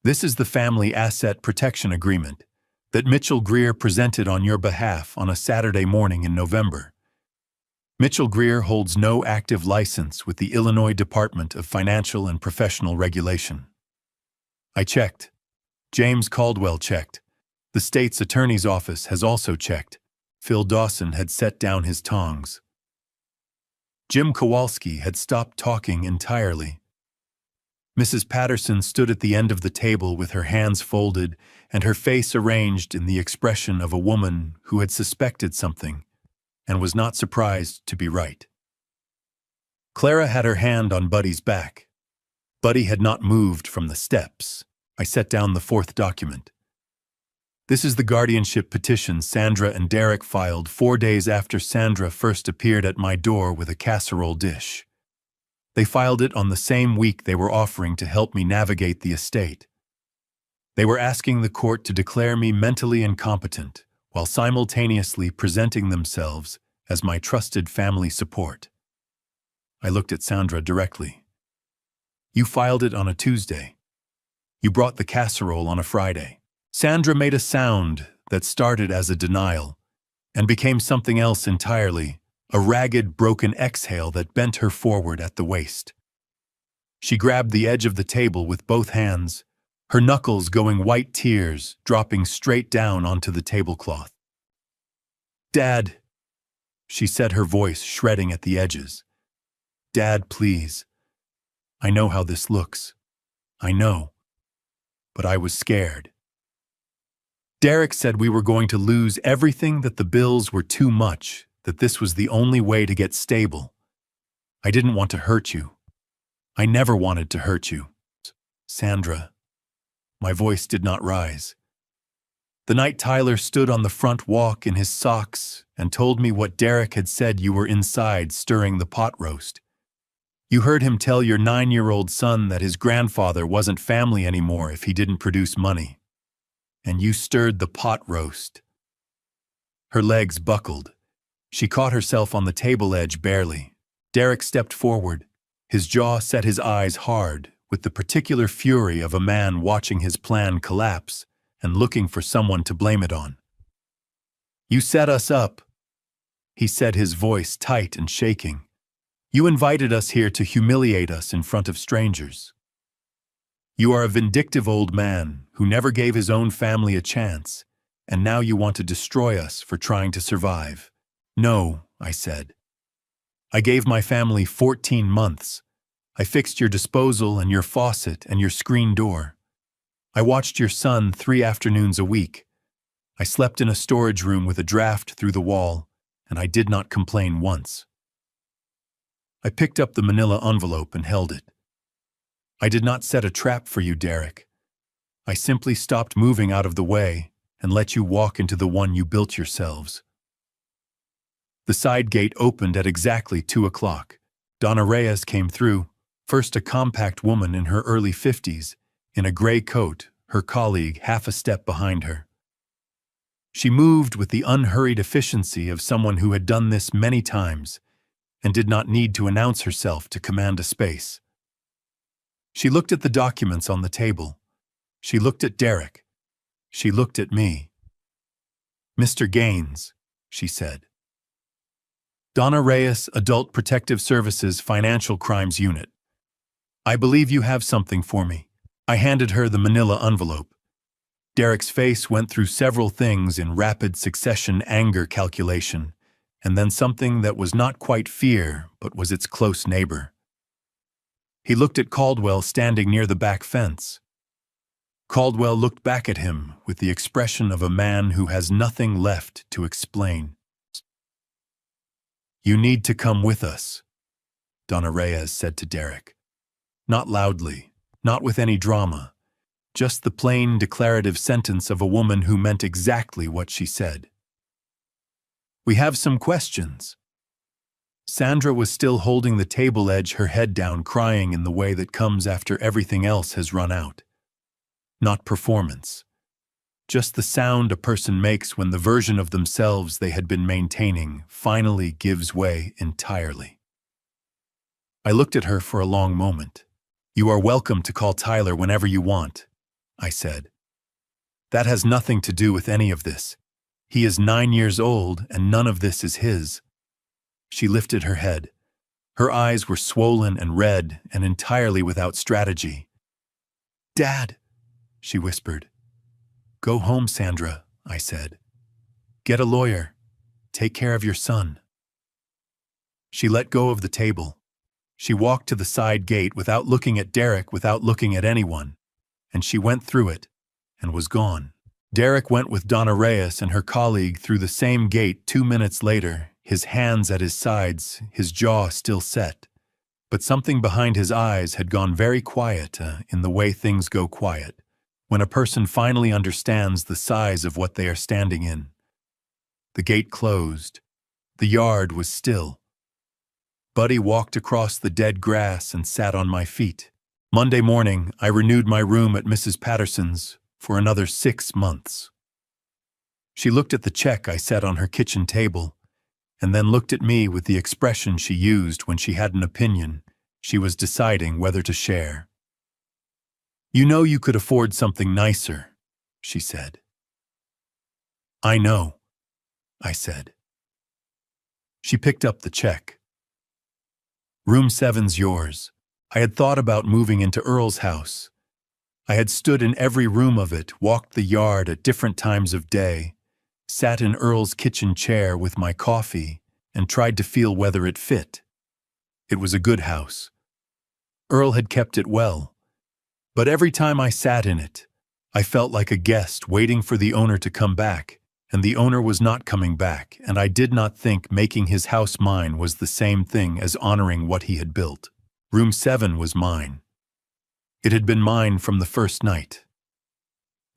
[SPEAKER 1] This is the Family Asset Protection Agreement that Mitchell Greer presented on your behalf on a Saturday morning in November. Mitchell Greer holds no active license with the Illinois Department of Financial and Professional Regulation. I checked. James Caldwell checked. The state's attorney's office has also checked. Phil Dawson had set down his tongs. Jim Kowalski had stopped talking entirely. Mrs. Patterson stood at the end of the table with her hands folded and her face arranged in the expression of a woman who had suspected something and was not surprised to be right. Clara had her hand on Buddy's back. Buddy had not moved from the steps. I set down the fourth document. This is the guardianship petition Sandra and Derek filed 4 days after Sandra first appeared at my door with a casserole dish. They filed it on the same week they were offering to help me navigate the estate. They were asking the court to declare me mentally incompetent while simultaneously presenting themselves as my trusted family support. I looked at Sandra directly. You filed it on a Tuesday. You brought the casserole on a Friday. Sandra made a sound that started as a denial and became something else entirely, a ragged, broken exhale that bent her forward at the waist. She grabbed the edge of the table with both hands, her knuckles going white, tears dropping straight down onto the tablecloth. Dad, she said, her voice shredding at the edges. Dad, please. I know how this looks. I know. But I was scared. Derek said we were going to lose everything, that the bills were too much, that this was the only way to get stable. I didn't want to hurt you. I never wanted to hurt you. Sandra. My voice did not rise. The night Tyler stood on the front walk in his socks and told me what Derek had said you were inside stirring the pot roast. You heard him tell your 9-year-old son that his grandfather wasn't family anymore if he didn't produce money. And you stirred the pot roast. Her legs buckled. She caught herself on the table edge barely. Derek stepped forward. His jaw set, his eyes hard, with the particular fury of a man watching his plan collapse and looking for someone to blame it on. You set us up, he said, his voice tight and shaking. You invited us here to humiliate us in front of strangers. You are a vindictive old man who never gave his own family a chance, and now you want to destroy us for trying to survive. No, I said. I gave my family 14 months. I fixed your disposal and your faucet and your screen door. I watched your son 3 afternoons a week. I slept in a storage room with a draft through the wall, and I did not complain once. I picked up the manila envelope and held it. I did not set a trap for you, Derek. I simply stopped moving out of the way and let you walk into the one you built yourselves. The side gate opened at exactly 2 o'clock. Donna Reyes came through, first a compact woman in her early 50s, in a gray coat, her colleague half a step behind her. She moved with the unhurried efficiency of someone who had done this many times and did not need to announce herself to command a space. She looked at the documents on the table. She looked at Derek. She looked at me. Mr. Gaines, she said. Donna Reyes, Adult Protective Services Financial Crimes Unit. I believe you have something for me. I handed her the manila envelope. Derek's face went through several things in rapid succession: anger calculation, and then something that was not quite fear, but was its close neighbor. He looked at Caldwell standing near the back fence. Caldwell looked back at him with the expression of a man who has nothing left to explain. You need to come with us, Donna Reyes said to Derek. Not loudly, not with any drama, just the plain declarative sentence of a woman who meant exactly what she said. We have some questions. Sandra was still holding the table edge, her head down, crying in the way that comes after everything else has run out. Not performance. Just the sound a person makes when the version of themselves they had been maintaining finally gives way entirely. I looked at her for a long moment. You are welcome to call Tyler whenever you want, I said. That has nothing to do with any of this. He is 9 years old and none of this is his. She lifted her head. Her eyes were swollen and red and entirely without strategy. Dad, she whispered. Go home, Sandra, I said. Get a lawyer. Take care of your son. She let go of the table. She walked to the side gate without looking at Derek, without looking at anyone, and she went through it and was gone. Derek went with Donna Reyes and her colleague through the same gate 2 minutes later, his hands at his sides, his jaw still set. But something behind his eyes had gone very quiet, in the way things go quiet, when a person finally understands the size of what they are standing in. The gate closed. The yard was still. Buddy walked across the dead grass and sat on my feet. Monday morning, I renewed my room at Mrs. Patterson's for another 6 months. She looked at the check I set on her kitchen table, and then looked at me with the expression she used when she had an opinion she was deciding whether to share. You know you could afford something nicer, she said. I know, I said. She picked up the check. Room 7's yours. I had thought about moving into Earl's house. I had stood in every room of it, walked the yard at different times of day, sat in Earl's kitchen chair with my coffee, and tried to feel whether it fit. It was a good house. Earl had kept it well. But every time I sat in it, I felt like a guest waiting for the owner to come back, and the owner was not coming back, and I did not think making his house mine was the same thing as honoring what he had built. Room 7 was mine. It had been mine from the first night.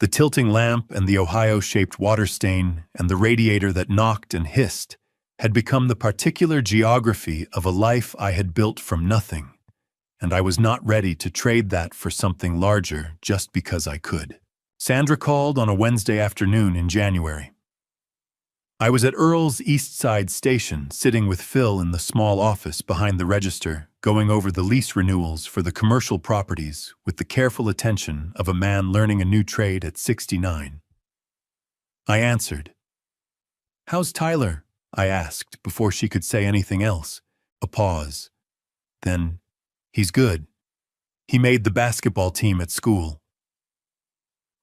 [SPEAKER 1] The tilting lamp and the Ohio-shaped water stain and the radiator that knocked and hissed had become the particular geography of a life I had built from nothing, and I was not ready to trade that for something larger just because I could. Sandra called on a Wednesday afternoon in January. I was at Earl's East Side station, sitting with Phil in the small office behind the register, going over the lease renewals for the commercial properties with the careful attention of a man learning a new trade at 69. I answered. "How's Tyler?" I asked before she could say anything else. A pause. Then, "He's good. He made the basketball team at school."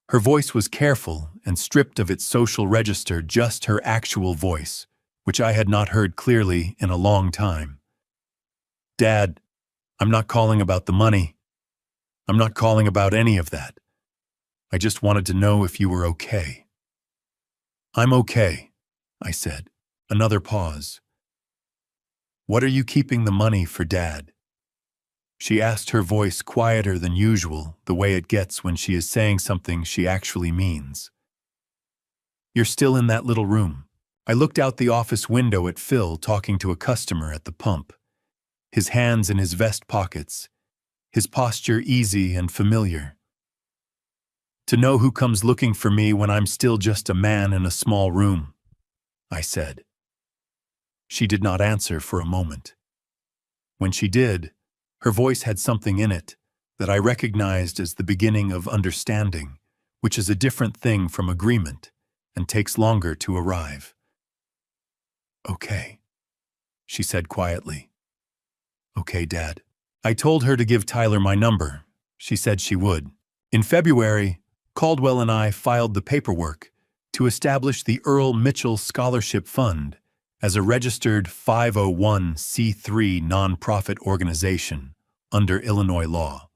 [SPEAKER 1] Her voice was careful and stripped of its social register, just her actual voice, which I had not heard clearly in a long time. "Dad, I'm not calling about the money. I'm not calling about any of that. I just wanted to know if you were okay." "I'm okay," I said. Another pause. "What are you keeping the money for, Dad?" She asked, her voice quieter than usual, the way it gets when she is saying something she actually means. "You're still in that little room." I looked out the office window at Phil talking to a customer at the pump, his hands in his vest pockets, his posture easy and familiar. "To know who comes looking for me when I'm still just a man in a small room," I said. She did not answer for a moment. When she did, her voice had something in it that I recognized as the beginning of understanding, which is a different thing from agreement and takes longer to arrive. "Okay," she said quietly. "Okay, Dad." I told her to give Tyler my number. She said she would. In February, Caldwell and I filed the paperwork to establish the Earl Mitchell Scholarship Fund as a registered 501c3 nonprofit organization under Illinois law.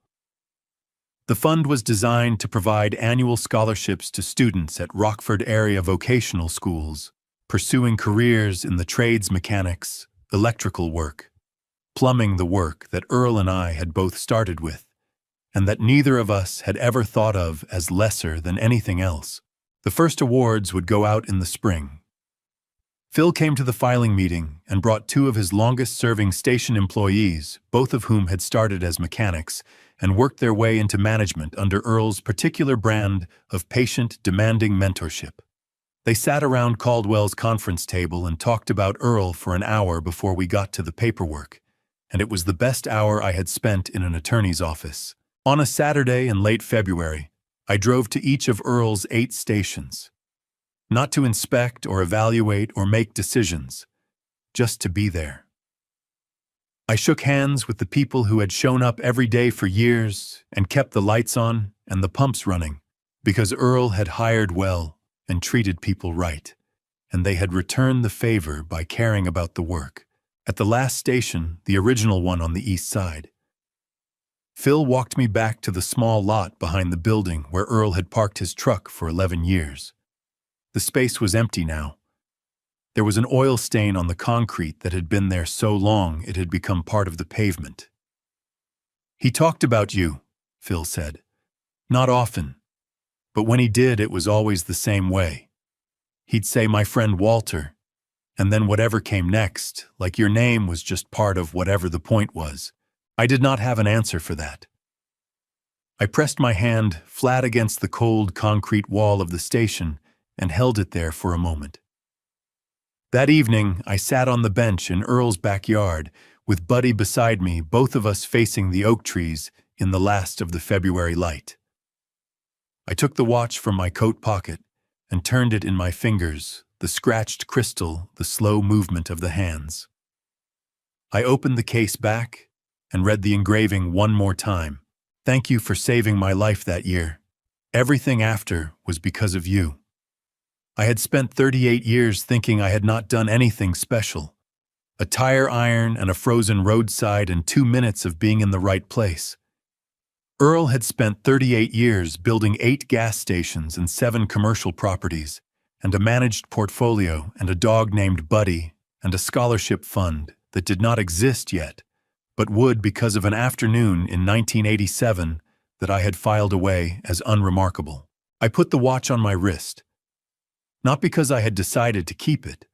[SPEAKER 1] The fund was designed to provide annual scholarships to students at Rockford area vocational schools pursuing careers in the trades, mechanics, electrical work, plumbing, the work that Earl and I had both started with, and that neither of us had ever thought of as lesser than anything else. The first awards would go out in the spring. Phil came to the filing meeting and brought two of his longest-serving station employees, both of whom had started as mechanics and worked their way into management under Earl's particular brand of patient, demanding mentorship. They sat around Caldwell's conference table and talked about Earl for an hour before we got to the paperwork, and it was the best hour I had spent in an attorney's office. On a Saturday in late February, I drove to each of Earl's 8 stations. Not to inspect or evaluate or make decisions, just to be there. I shook hands with the people who had shown up every day for years and kept the lights on and the pumps running, because Earl had hired well and treated people right, and they had returned the favor by caring about the work. At the last station, the original one on the east side, Phil walked me back to the small lot behind the building where Earl had parked his truck for 11 years. The space was empty now. There was an oil stain on the concrete that had been there so long it had become part of the pavement. "He talked about you," Phil said. "Not often, but when he did, it was always the same way. He'd say, 'My friend Walter,' and then whatever came next, like your name was just part of whatever the point was. I did not have an answer for that." I pressed my hand flat against the cold concrete wall of the station and held it there for a moment. That evening, I sat on the bench in Earl's backyard, with Buddy beside me, both of us facing the oak trees in the last of the February light. I took the watch from my coat pocket and turned it in my fingers, the scratched crystal, the slow movement of the hands. I opened the case back and read the engraving one more time. "Thank you for saving my life that year. Everything after was because of you." I had spent 38 years thinking I had not done anything special. A tire iron and a frozen roadside and 2 minutes of being in the right place. Earl had spent 38 years building 8 gas stations and 7 commercial properties, and a managed portfolio and a dog named Buddy and a scholarship fund that did not exist yet, but would because of an afternoon in 1987 that I had filed away as unremarkable. I put the watch on my wrist. Not because I had decided to keep it.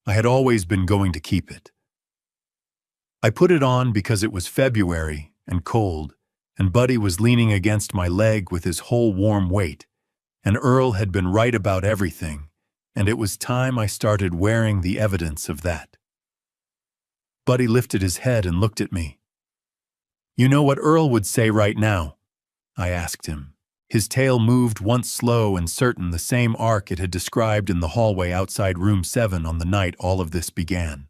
[SPEAKER 1] I had always been going to keep it. I put it on because it was February and cold, and Buddy was leaning against my leg with his whole warm weight, and Earl had been right about everything, and it was time I started wearing the evidence of that. Buddy lifted his head and looked at me. "You know what Earl would say right now?" I asked him. His tail moved once slow and certain, the same arc it had described in the hallway outside room 7 on the night all of this began.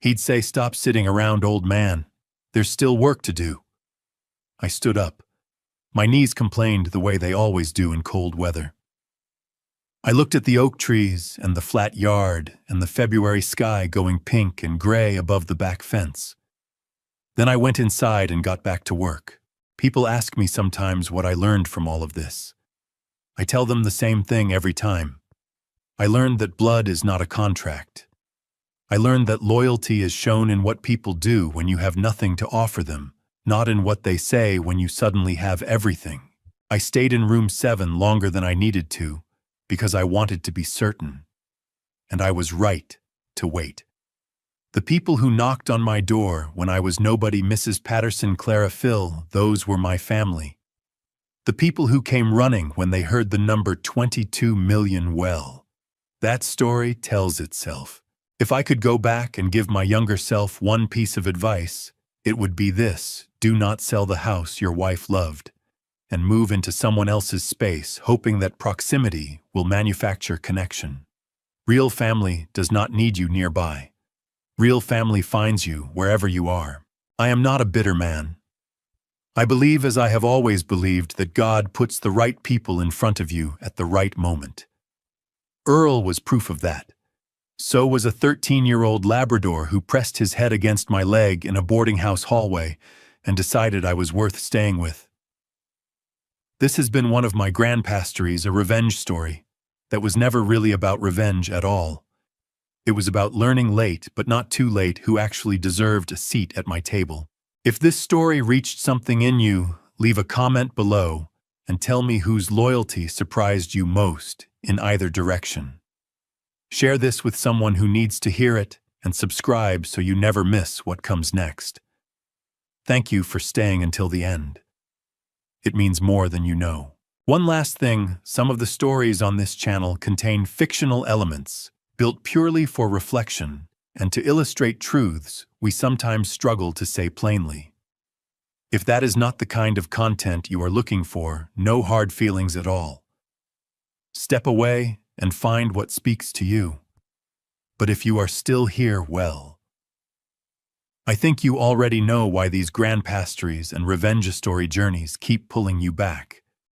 [SPEAKER 1] He'd say, "Stop sitting around, old man. There's still work to do." I stood up. My knees complained the way they always do in cold weather. I looked at the oak trees and the flat yard and the February sky going pink and gray above the back fence. Then I went inside and got back to work. People ask me sometimes what I learned from all of this. I tell them the same thing every time. I learned that blood is not a contract. I learned that loyalty is shown in what people do when you have nothing to offer them, not in what they say when you suddenly have everything. I stayed in room 7 longer than I needed to, because I wanted to be certain. And I was right to wait. The people who knocked on my door when I was nobody, Mrs. Patterson, Clara, Phil, those were my family. The people who came running when they heard the number 22 million, well, that story tells itself. If I could go back and give my younger self one piece of advice, it would be this: do not sell the house your wife loved and move into someone else's space, hoping that proximity will manufacture connection. Real family does not need you nearby. Real family finds you wherever you are. I am not a bitter man. I believe, as I have always believed, that God puts the right people in front of you at the right moment. Earl was proof of that. So was a 13-year-old Labrador who pressed his head against my leg in a boarding house hallway and decided I was worth staying with. This has been one of my grandpastories, a revenge story that was never really about revenge at all. It was about learning late, but not too late, who actually deserved a seat at my table. If this story reached something in you, leave a comment below and tell me whose loyalty surprised you most in either direction. Share this with someone who needs to hear it, and subscribe so you never miss what comes next. Thank you for staying until the end. It means more than you know. One last thing, some of the stories on this channel contain fictional elements, built purely for reflection and to illustrate truths we sometimes struggle to say plainly. If that is not the kind of content you are looking for, no hard feelings at all. Step away and find what speaks to you. But if you are still here, well, I think you already know why these grandpastories and revenge story journeys keep pulling you back.